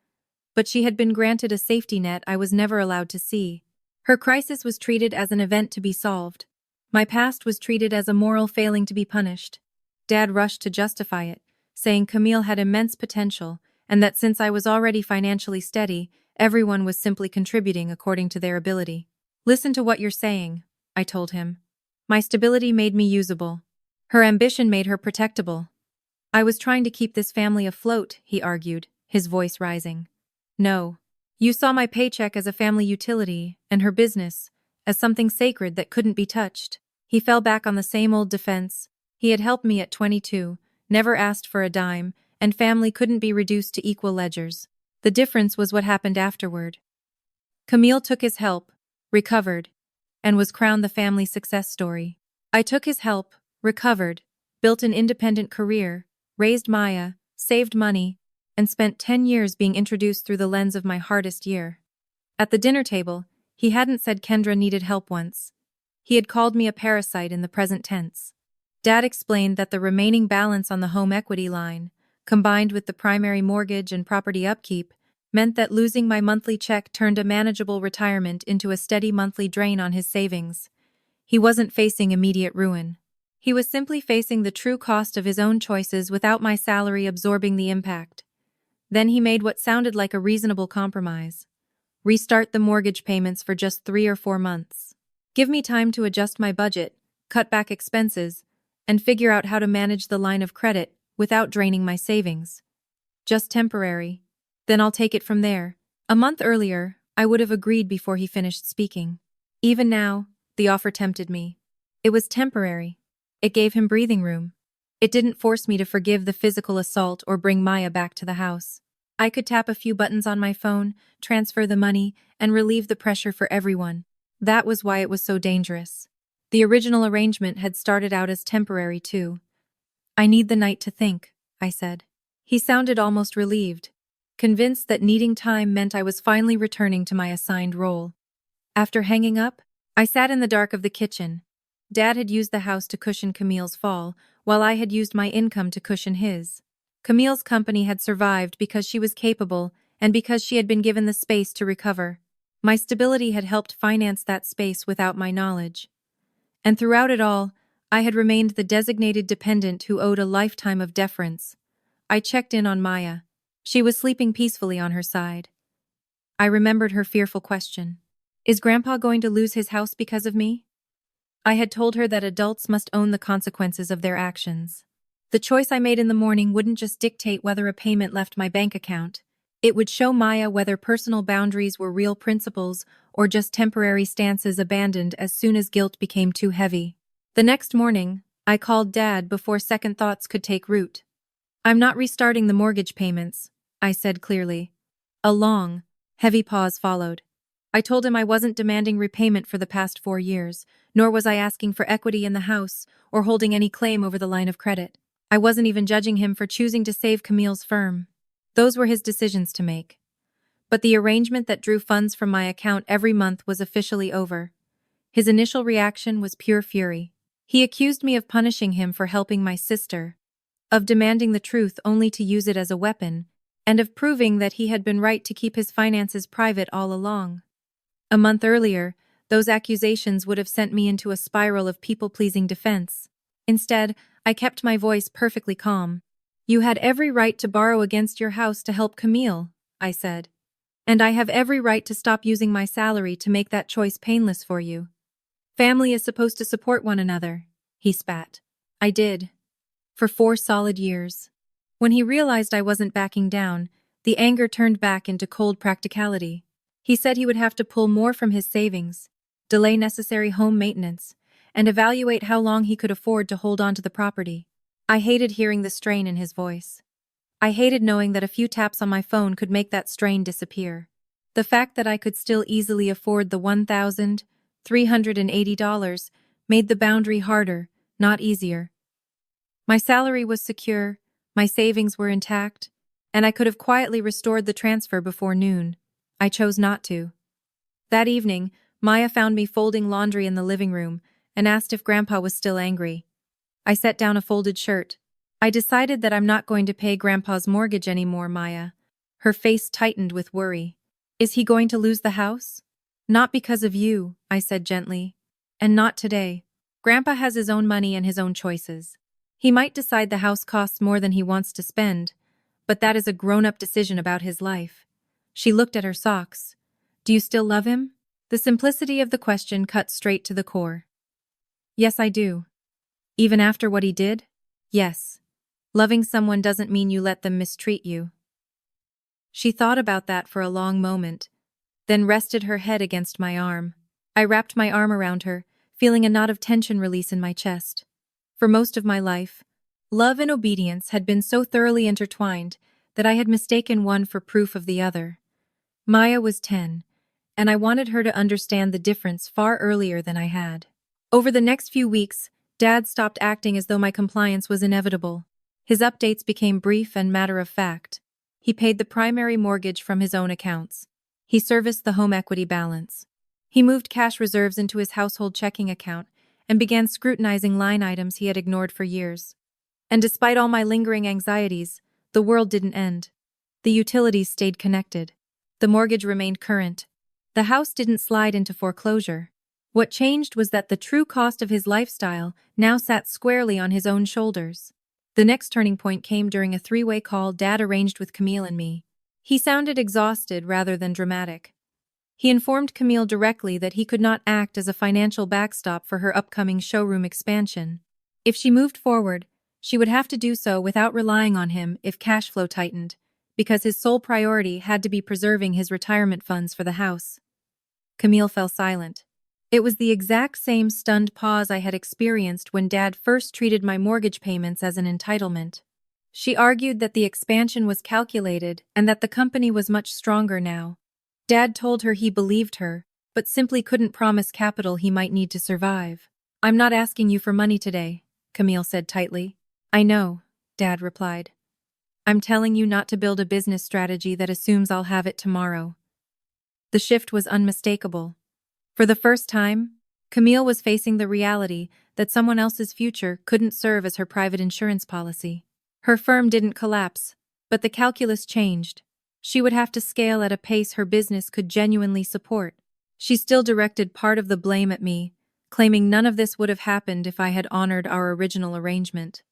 but she had been granted a safety net I was never allowed to see. Her crisis was treated as an event to be solved. My past was treated as a moral failing to be punished. Dad rushed to justify it, saying Camille had immense potential and that since I was already financially steady, everyone was simply contributing according to their ability. "Listen to what you're saying," I told him. "My stability made me usable. Her ambition made her protectable. I was trying to keep this family afloat," he argued, his voice rising. "No. You saw my paycheck as a family utility, and her business as something sacred that couldn't be touched." He fell back on the same old defense. He had helped me at 22, never asked for a dime, and family couldn't be reduced to equal ledgers. The difference was what happened afterward. Camille took his help, recovered, and was crowned the family success story. I took his help, recovered, built an independent career, raised Maya, saved money, and spent 10 years being introduced through the lens of my hardest year. At the dinner table, he hadn't said Kendra needed help once. He had called me a parasite in the present tense. Dad explained that the remaining balance on the home equity line, combined with the primary mortgage and property upkeep, meant that losing my monthly check turned a manageable retirement into a steady monthly drain on his savings. He wasn't facing immediate ruin. He was simply facing the true cost of his own choices without my salary absorbing the impact. Then he made what sounded like a reasonable compromise. Restart the mortgage payments for just 3 or 4 months. Give me time to adjust my budget, cut back expenses, and figure out how to manage the line of credit without draining my savings. Just temporary. Then I'll take it from there. A month earlier, I would have agreed before he finished speaking. Even now, the offer tempted me. It was temporary. It gave him breathing room. It didn't force me to forgive the physical assault or bring Maya back to the house. I could tap a few buttons on my phone, transfer the money, and relieve the pressure for everyone. That was why it was so dangerous. The original arrangement had started out as temporary too. I need the night to think, I said. He sounded almost relieved, convinced that needing time meant I was finally returning to my assigned role. After hanging up, I sat in the dark of the kitchen. Dad had used the house to cushion Camille's fall, while I had used my income to cushion his. Camille's company had survived because she was capable and because she had been given the space to recover. My stability had helped finance that space without my knowledge. And throughout it all, I had remained the designated dependent who owed a lifetime of deference. I checked in on Maya. She was sleeping peacefully on her side. I remembered her fearful question. Is Grandpa going to lose his house because of me? I had told her that adults must own the consequences of their actions. The choice I made in the morning wouldn't just dictate whether a payment left my bank account. It would show Maya whether personal boundaries were real principles or just temporary stances abandoned as soon as guilt became too heavy. The next morning, I called Dad before second thoughts could take root. I'm not restarting the mortgage payments, I said clearly. A long, heavy pause followed. I told him I wasn't demanding repayment for the past 4 years, nor was I asking for equity in the house or holding any claim over the line of credit. I wasn't even judging him for choosing to save Camille's firm. Those were his decisions to make. But the arrangement that drew funds from my account every month was officially over. His initial reaction was pure fury. He accused me of punishing him for helping my sister, of demanding the truth only to use it as a weapon, and of proving that he had been right to keep his finances private all along. A month earlier, those accusations would have sent me into a spiral of people-pleasing defense. Instead, I kept my voice perfectly calm. You had every right to borrow against your house to help Camille, I said. And I have every right to stop using my salary to make that choice painless for you. Family is supposed to support one another, he spat. I did. For 4 solid years. When he realized I wasn't backing down, the anger turned back into cold practicality. He said he would have to pull more from his savings, delay necessary home maintenance, and evaluate how long he could afford to hold on to the property. I hated hearing the strain in his voice. I hated knowing that a few taps on my phone could make that strain disappear. The fact that I could still easily afford the $1,380 made the boundary harder, not easier. My salary was secure, my savings were intact, and I could have quietly restored the transfer before noon. I chose not to. That evening, Maya found me folding laundry in the living room and asked if Grandpa was still angry. I set down a folded shirt. I decided that I'm not going to pay Grandpa's mortgage anymore, Maya. Her face tightened with worry. Is he going to lose the house? Not because of you, I said gently. And not today. Grandpa has his own money and his own choices. He might decide the house costs more than he wants to spend, but that is a grown-up decision about his life. She looked at her socks. Do you still love him? The simplicity of the question cut straight to the core. Yes, I do. Even after what he did? Yes. Loving someone doesn't mean you let them mistreat you. She thought about that for a long moment, then rested her head against my arm. I wrapped my arm around her, feeling a knot of tension release in my chest. For most of my life, love and obedience had been so thoroughly intertwined that I had mistaken one for proof of the other. Maya was 10, and I wanted her to understand the difference far earlier than I had. Over the next few weeks, Dad stopped acting as though my compliance was inevitable. His updates became brief and matter-of-fact. He paid the primary mortgage from his own accounts. He serviced the home equity balance. He moved cash reserves into his household checking account and began scrutinizing line items he had ignored for years. And despite all my lingering anxieties, the world didn't end. The utilities stayed connected. The mortgage remained current. The house didn't slide into foreclosure. What changed was that the true cost of his lifestyle now sat squarely on his own shoulders. The next turning point came during a three-way call Dad arranged with Camille and me. He sounded exhausted rather than dramatic. He informed Camille directly that he could not act as a financial backstop for her upcoming showroom expansion. If she moved forward, she would have to do so without relying on him if cash flow tightened, because his sole priority had to be preserving his retirement funds for the house. Camille fell silent. It was the exact same stunned pause I had experienced when Dad first treated my mortgage payments as an entitlement. She argued that the expansion was calculated and that the company was much stronger now. Dad told her he believed her, but simply couldn't promise capital he might need to survive. "I'm not asking you for money today," Camille said tightly. "I know," Dad replied. "I'm telling you not to build a business strategy that assumes I'll have it tomorrow." The shift was unmistakable. For the first time, Camille was facing the reality that someone else's future couldn't serve as her private insurance policy. Her firm didn't collapse, but the calculus changed. She would have to scale at a pace her business could genuinely support. She still directed part of the blame at me, claiming none of this would have happened if I had honored our original arrangement.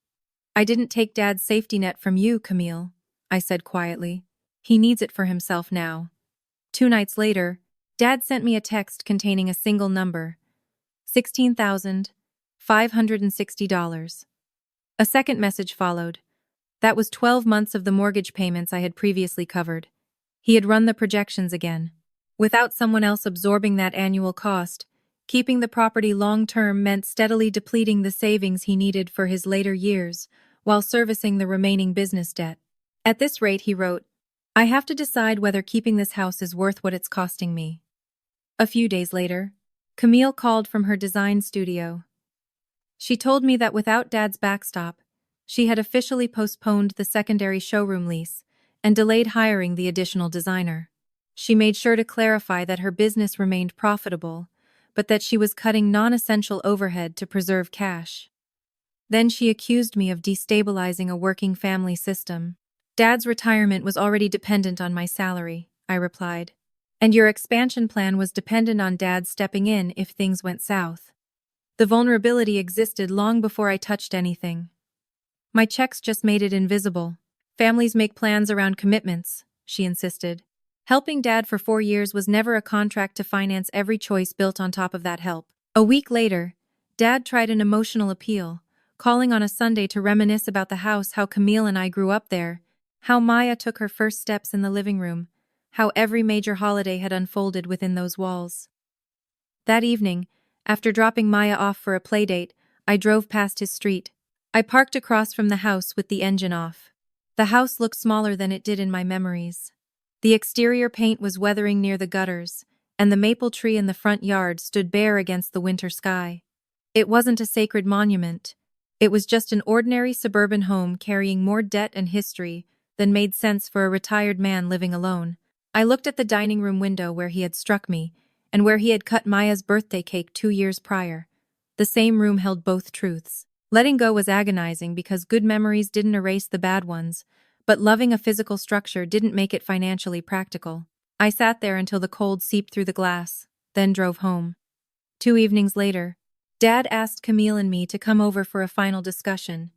"I didn't take Dad's safety net from you, Camille," I said quietly. "He needs it for himself now." 2 nights later, Dad sent me a text containing a single number: $16,560. A second message followed. That was 12 months of the mortgage payments I had previously covered. He had run the projections again. Without someone else absorbing that annual cost, keeping the property long-term meant steadily depleting the savings he needed for his later years, while servicing the remaining business debt. At this rate, he wrote, "I have to decide whether keeping this house is worth what it's costing me." A few days later, Camille called from her design studio. She told me that without Dad's backstop, she had officially postponed the secondary showroom lease and delayed hiring the additional designer. She made sure to clarify that her business remained profitable, but that she was cutting non-essential overhead to preserve cash. Then she accused me of destabilizing a working family system. "Dad's retirement was already dependent on my salary," I replied. "And your expansion plan was dependent on Dad stepping in if things went south. The vulnerability existed long before I touched anything. My checks just made it invisible." "Families make plans around commitments," she insisted. Helping Dad for 4 years was never a contract to finance every choice built on top of that help. A week later, Dad tried an emotional appeal, calling on a Sunday to reminisce about the house, how Camille and I grew up there, how Maya took her first steps in the living room, how every major holiday had unfolded within those walls. That evening, after dropping Maya off for a playdate, I drove past his street. I parked across from the house with the engine off. The house looked smaller than it did in my memories. The exterior paint was weathering near the gutters, and the maple tree in the front yard stood bare against the winter sky. It wasn't a sacred monument. It was just an ordinary suburban home carrying more debt and history than made sense for a retired man living alone. I looked at the dining room window where he had struck me, and where he had cut Maya's birthday cake 2 years prior. The same room held both truths. Letting go was agonizing because good memories didn't erase the bad ones, but loving a physical structure didn't make it financially practical. I sat there until the cold seeped through the glass, then drove home. 2 evenings later, Dad asked Camille and me to come over for a final discussion.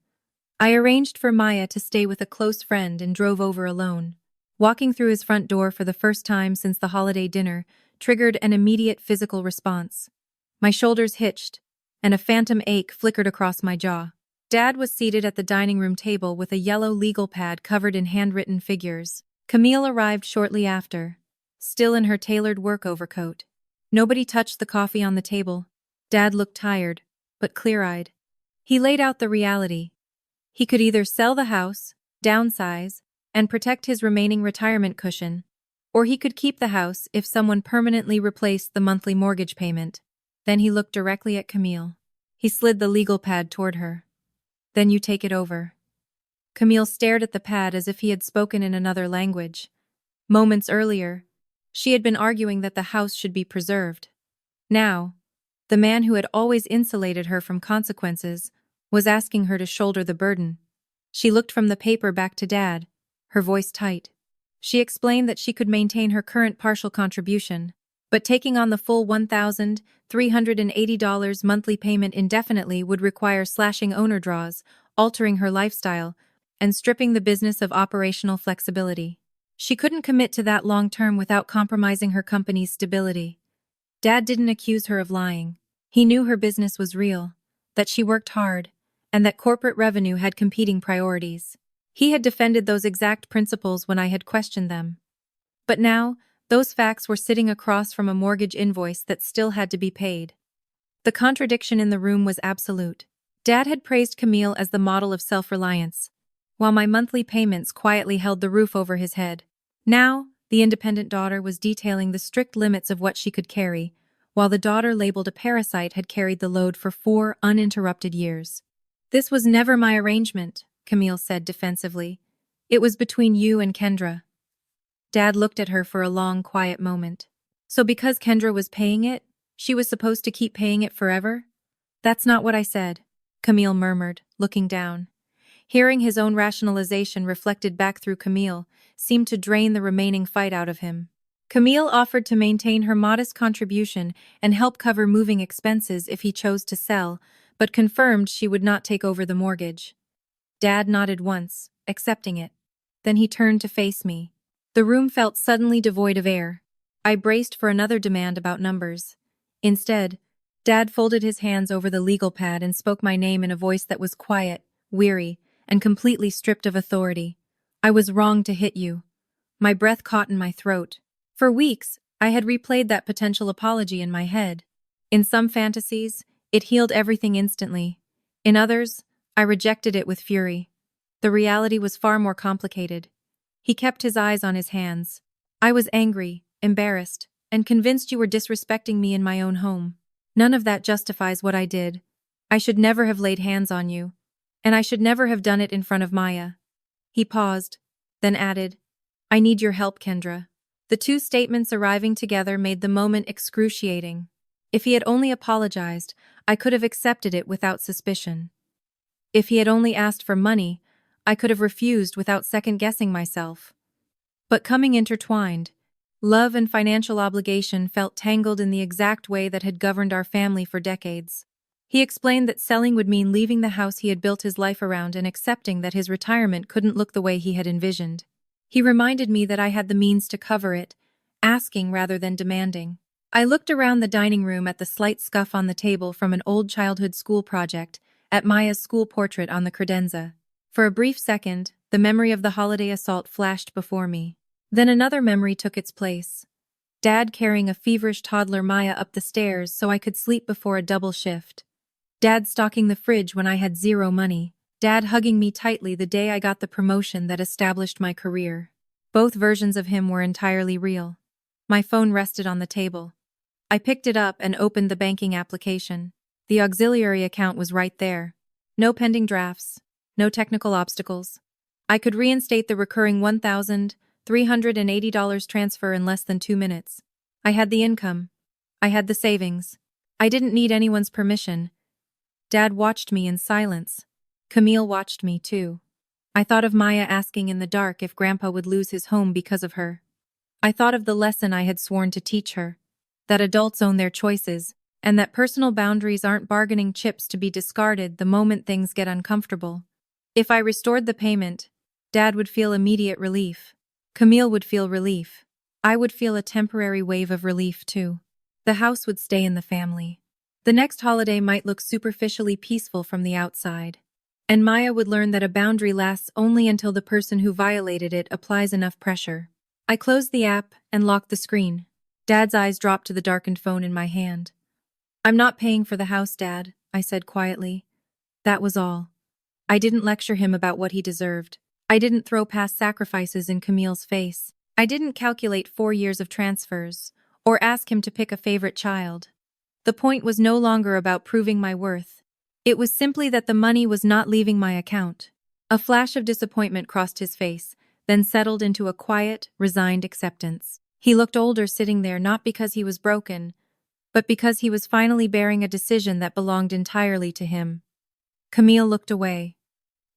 I arranged for Maya to stay with a close friend and drove over alone. Walking through his front door for the first time since the holiday dinner triggered an immediate physical response. My shoulders hitched, and a phantom ache flickered across my jaw. Dad was seated at the dining room table with a yellow legal pad covered in handwritten figures. Camille arrived shortly after, still in her tailored work overcoat. Nobody touched the coffee on the table. Dad looked tired, but clear-eyed. He laid out the reality. He could either sell the house, downsize, and protect his remaining retirement cushion, or he could keep the house if someone permanently replaced the monthly mortgage payment. Then he looked directly at Camille. He slid the legal pad toward her. Then you take it over. Camille stared at the pad as if he had spoken in another language. Moments earlier, she had been arguing that the house should be preserved. Now, the man who had always insulated her from consequences was asking her to shoulder the burden. She looked from the paper back to Dad, her voice tight. She explained that she could maintain her current partial contribution, but taking on the full $1,380 monthly payment indefinitely would require slashing owner draws, altering her lifestyle, and stripping the business of operational flexibility. She couldn't commit to that long-term without compromising her company's stability. Dad didn't accuse her of lying. He knew her business was real, that she worked hard, and that corporate revenue had competing priorities. He had defended those exact principles when I had questioned them. But now, those facts were sitting across from a mortgage invoice that still had to be paid. The contradiction in the room was absolute. Dad had praised Camille as the model of self-reliance, while my monthly payments quietly held the roof over his head. Now, the independent daughter was detailing the strict limits of what she could carry, while the daughter labeled a parasite had carried the load for 4 uninterrupted years. "This was never my arrangement," Camille said defensively. "It was between you and Kendra." Dad looked at her for a long, quiet moment. "So because Kendra was paying it, she was supposed to keep paying it forever?" "That's not what I said," Camille murmured, looking down. Hearing his own rationalization reflected back through Camille seemed to drain the remaining fight out of him. Camille offered to maintain her modest contribution and help cover moving expenses if he chose to sell, but confirmed she would not take over the mortgage. Dad nodded once, accepting it. Then he turned to face me. The room felt suddenly devoid of air. I braced for another demand about numbers. Instead, Dad folded his hands over the legal pad and spoke my name in a voice that was quiet, weary, and completely stripped of authority. "I was wrong to hit you." My breath caught in my throat. For weeks, I had replayed that potential apology in my head. In some fantasies, it healed everything instantly. In others, I rejected it with fury. The reality was far more complicated. He kept his eyes on his hands. "I was angry, embarrassed, and convinced you were disrespecting me in my own home. None of that justifies what I did. I should never have laid hands on you. And I should never have done it in front of Maya." He paused, then added, "I need your help, Kendra." The two statements arriving together made the moment excruciating. If he had only apologized, I could have accepted it without suspicion. If he had only asked for money, I could have refused without second-guessing myself. But coming intertwined, love and financial obligation felt tangled in the exact way that had governed our family for decades. He explained that selling would mean leaving the house he had built his life around and accepting that his retirement couldn't look the way he had envisioned. He reminded me that I had the means to cover it, asking rather than demanding. I looked around the dining room at the slight scuff on the table from an old childhood school project, at Maya's school portrait on the credenza. For a brief second, the memory of the holiday assault flashed before me. Then another memory took its place. Dad carrying a feverish toddler Maya up the stairs so I could sleep before a double shift. Dad stocking the fridge when I had zero money. Dad hugging me tightly the day I got the promotion that established my career. Both versions of him were entirely real. My phone rested on the table. I picked it up and opened the banking application. The auxiliary account was right there. No pending drafts, no technical obstacles. I could reinstate the recurring $1,380 transfer in less than 2 minutes. I had the income. I had the savings. I didn't need anyone's permission. Dad watched me in silence. Camille watched me, too. I thought of Maya asking in the dark if Grandpa would lose his home because of her. I thought of the lesson I had sworn to teach her, that adults own their choices, and that personal boundaries aren't bargaining chips to be discarded the moment things get uncomfortable. If I restored the payment, Dad would feel immediate relief. Camille would feel relief. I would feel a temporary wave of relief, too. The house would stay in the family. The next holiday might look superficially peaceful from the outside. And Maya would learn that a boundary lasts only until the person who violated it applies enough pressure. I closed the app and locked the screen. Dad's eyes dropped to the darkened phone in my hand. "I'm not paying for the house, Dad," I said quietly. That was all. I didn't lecture him about what he deserved. I didn't throw past sacrifices in Camille's face. I didn't calculate 4 years of transfers, or ask him to pick a favorite child. The point was no longer about proving my worth. It was simply that the money was not leaving my account. A flash of disappointment crossed his face, then settled into a quiet, resigned acceptance. He looked older sitting there not because he was broken, but because he was finally bearing a decision that belonged entirely to him. Camille looked away.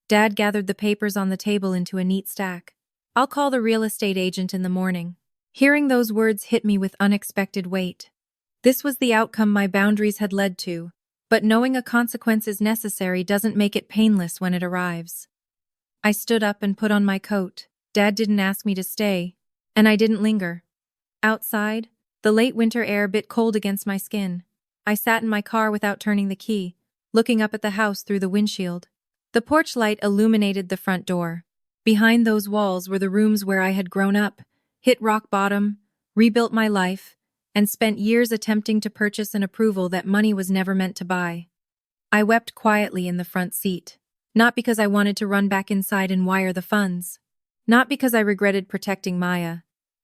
Dad gathered the papers on the table into a neat stack. "I'll call the real estate agent in the morning." Hearing those words hit me with unexpected weight. This was the outcome my boundaries had led to, but knowing a consequence is necessary doesn't make it painless when it arrives. I stood up and put on my coat. Dad didn't ask me to stay, and I didn't linger. Outside, the late winter air bit cold against my skin. I sat in my car without turning the key, looking up at the house through the windshield. The porch light illuminated the front door. Behind those walls were the rooms where I had grown up, hit rock bottom, rebuilt my life, and spent years attempting to purchase an approval that money was never meant to buy. I wept quietly in the front seat, not because I wanted to run back inside and wire the funds, not because I regretted protecting Maya,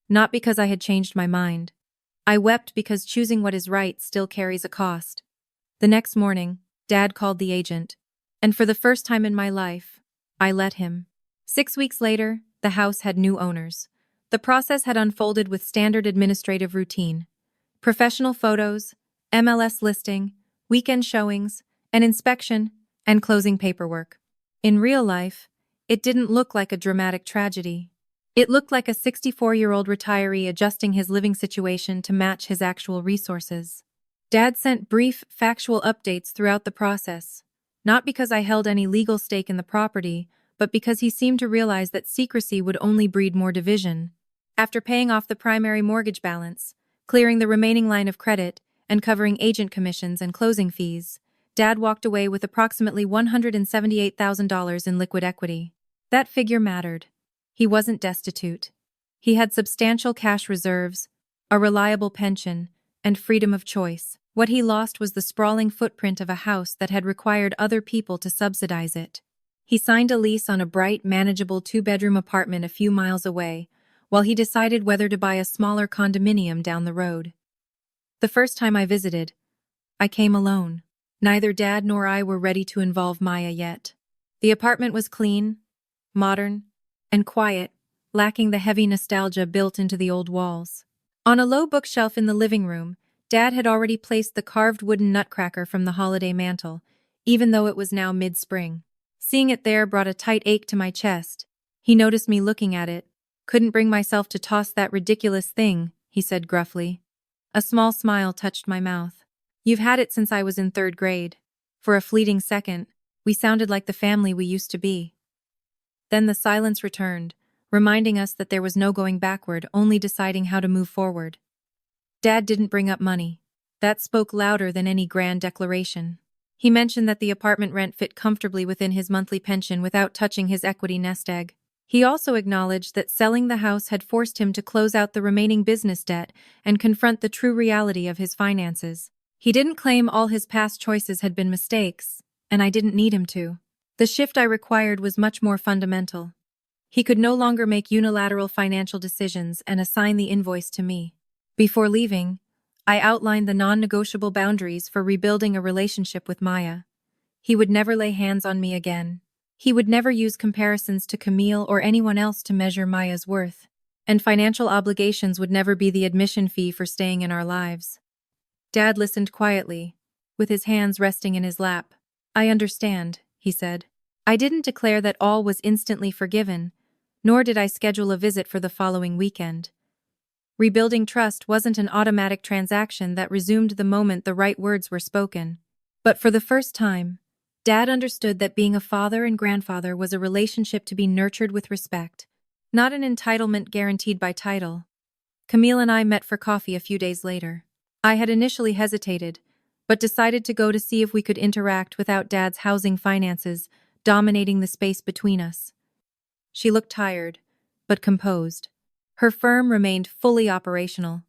not because I had changed my mind. I wept because choosing what is right still carries a cost. The next morning, Dad called the agent, and for the first time in my life, I let him. 6 weeks later, the house had new owners. The process had unfolded with standard administrative routine. Professional photos, MLS listing, weekend showings, an inspection, and closing paperwork. In real life, it didn't look like a dramatic tragedy. It looked like a 64-year-old retiree adjusting his living situation to match his actual resources. Dad sent brief, factual updates throughout the process, not because I held any legal stake in the property, but because he seemed to realize that secrecy would only breed more division. After paying off the primary mortgage balance, clearing the remaining line of credit, and covering agent commissions and closing fees, Dad walked away with approximately $178,000 in liquid equity. That figure mattered. He wasn't destitute. He had substantial cash reserves, a reliable pension, and freedom of choice. What he lost was the sprawling footprint of a house that had required other people to subsidize it. He signed a lease on a bright, manageable 2-bedroom apartment a few miles away, while he decided whether to buy a smaller condominium down the road. The first time I visited, I came alone. Neither Dad nor I were ready to involve Maya yet. The apartment was clean, modern, and quiet, lacking the heavy nostalgia built into the old walls. On a low bookshelf in the living room, Dad had already placed the carved wooden nutcracker from the holiday mantel, even though it was now mid-spring. Seeing it there brought a tight ache to my chest. He noticed me looking at it. "Couldn't bring myself to toss that ridiculous thing," he said gruffly. A small smile touched my mouth. "You've had it since I was in 3rd grade. For a fleeting second, we sounded like the family we used to be." Then the silence returned, reminding us that there was no going backward, only deciding how to move forward. Dad didn't bring up money. That spoke louder than any grand declaration. He mentioned that the apartment rent fit comfortably within his monthly pension without touching his equity nest egg. He also acknowledged that selling the house had forced him to close out the remaining business debt and confront the true reality of his finances. He didn't claim all his past choices had been mistakes, and I didn't need him to. The shift I required was much more fundamental. He could no longer make unilateral financial decisions and assign the invoice to me. Before leaving, I outlined the non-negotiable boundaries for rebuilding a relationship with Maya. He would never lay hands on me again. He would never use comparisons to Camille or anyone else to measure Maya's worth. And financial obligations would never be the admission fee for staying in our lives. Dad listened quietly, with his hands resting in his lap. "I understand," he said. I didn't declare that all was instantly forgiven, nor did I schedule a visit for the following weekend. Rebuilding trust wasn't an automatic transaction that resumed the moment the right words were spoken. But for the first time, Dad understood that being a father and grandfather was a relationship to be nurtured with respect, not an entitlement guaranteed by title. Camille and I met for coffee a few days later. I had initially hesitated, but decided to go to see if we could interact without Dad's housing finances dominating the space between us. She looked tired, but composed. Her firm remained fully operational.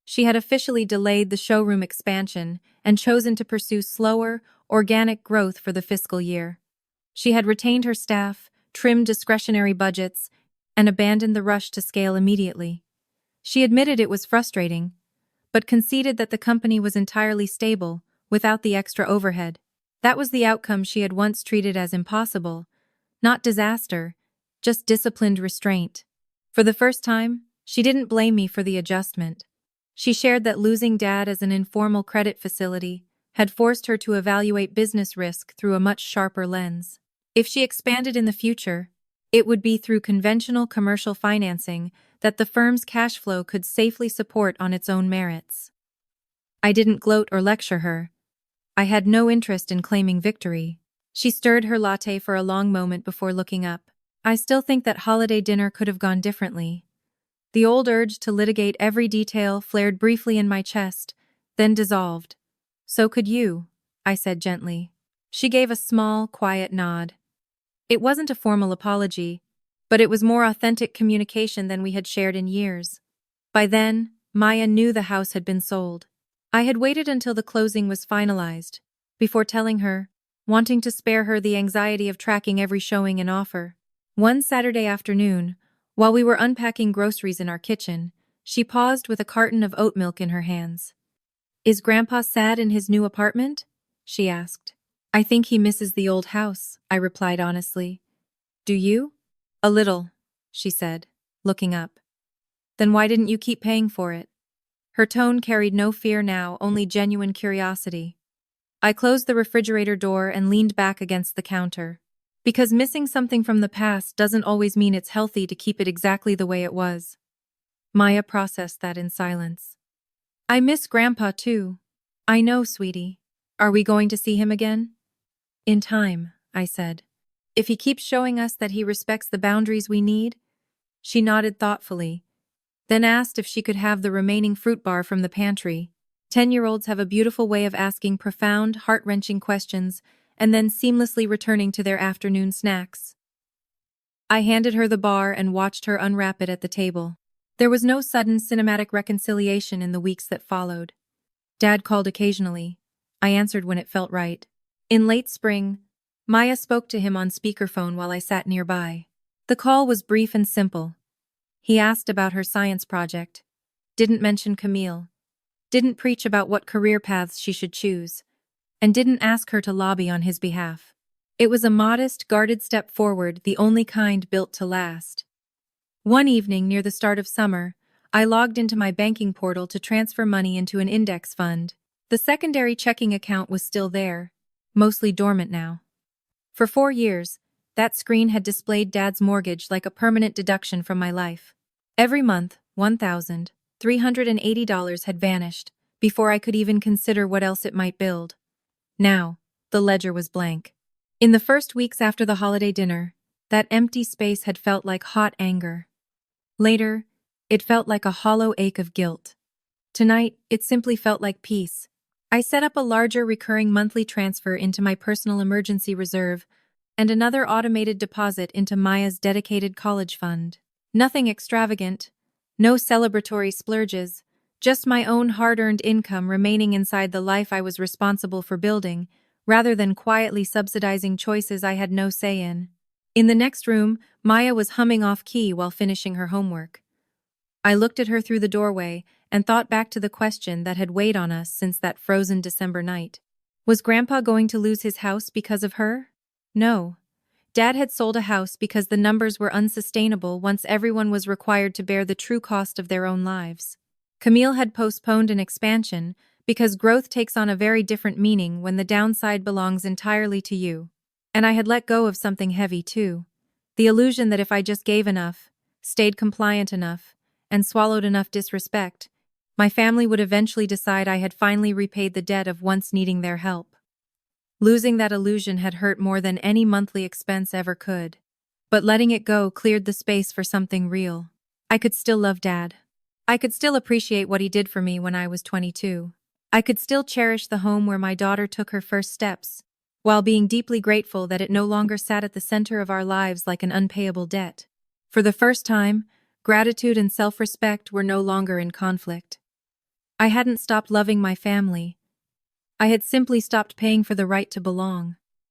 She had officially delayed the showroom expansion and chosen to pursue slower, organic growth for the fiscal year. She had retained her staff, trimmed discretionary budgets, and abandoned the rush to scale immediately. She admitted it was frustrating, but conceded that the company was entirely stable, without the extra overhead. That was the outcome she had once treated as impossible, not disaster, just disciplined restraint. For the first time, she didn't blame me for the adjustment. She shared that losing Dad as an informal credit facility had forced her to evaluate business risk through a much sharper lens. If she expanded in the future, it would be through conventional commercial financing that the firm's cash flow could safely support on its own merits. I didn't gloat or lecture her. I had no interest in claiming victory. She stirred her latte for a long moment before looking up. I still think that holiday dinner could have gone differently. The old urge to litigate every detail flared briefly in my chest, then dissolved. So could you, I said gently. She gave a small, quiet nod. It wasn't a formal apology, but it was more authentic communication than we had shared in years. By then, Maya knew the house had been sold. I had waited until the closing was finalized, before telling her, wanting to spare her the anxiety of tracking every showing and offer. One Saturday afternoon, while we were unpacking groceries in our kitchen, she paused with a carton of oat milk in her hands. "Is Grandpa sad in his new apartment?" she asked. "I think he misses the old house," I replied honestly. "Do you?" "A little," she said, looking up. "Then why didn't you keep paying for it?" Her tone carried no fear now, only genuine curiosity. I closed the refrigerator door and leaned back against the counter. Because missing something from the past doesn't always mean it's healthy to keep it exactly the way it was. Maya processed that in silence. "I miss Grandpa too." "I know, sweetie. Are we going to see him again?" "In time," I said. "If he keeps showing us that he respects the boundaries we need." She nodded thoughtfully, then asked if she could have the remaining fruit bar from the pantry. 10-year-olds have a beautiful way of asking profound, heart-wrenching questions and then seamlessly returning to their afternoon snacks. I handed her the bar and watched her unwrap it at the table. There was no sudden cinematic reconciliation in the weeks that followed. Dad called occasionally. I answered when it felt right. In late spring, Maya spoke to him on speakerphone while I sat nearby. The call was brief and simple. He asked about her science project, didn't mention Camille, didn't preach about what career paths she should choose, and didn't ask her to lobby on his behalf. It was a modest, guarded step forward, the only kind built to last. One evening near the start of summer, I logged into my banking portal to transfer money into an index fund. The secondary checking account was still there, mostly dormant now. For 4 years, that screen had displayed Dad's mortgage like a permanent deduction from my life. Every month, $1,380 had vanished, before I could even consider what else it might build. Now, the ledger was blank. In the first weeks after the holiday dinner, that empty space had felt like hot anger. Later, it felt like a hollow ache of guilt. Tonight, it simply felt like peace. I set up a larger recurring monthly transfer into my personal emergency reserve and another automated deposit into Maya's dedicated college fund. Nothing extravagant, no celebratory splurges, just my own hard-earned income remaining inside the life I was responsible for building, rather than quietly subsidizing choices I had no say in. In the next room, Maya was humming off-key while finishing her homework. I looked at her through the doorway and thought back to the question that had weighed on us since that frozen December night. Was Grandpa going to lose his house because of her? No. Dad had sold a house because the numbers were unsustainable once everyone was required to bear the true cost of their own lives. Camille had postponed an expansion because growth takes on a very different meaning when the downside belongs entirely to you. And I had let go of something heavy too. The illusion that if I just gave enough, stayed compliant enough, and swallowed enough disrespect, my family would eventually decide I had finally repaid the debt of once needing their help. Losing that illusion had hurt more than any monthly expense ever could. But letting it go cleared the space for something real. I could still love Dad. I could still appreciate what he did for me when I was 22. I could still cherish the home where my daughter took her first steps, while being deeply grateful that it no longer sat at the center of our lives like an unpayable debt. For the first time, gratitude and self-respect were no longer in conflict. I hadn't stopped loving my family, I had simply stopped paying for the right to belong.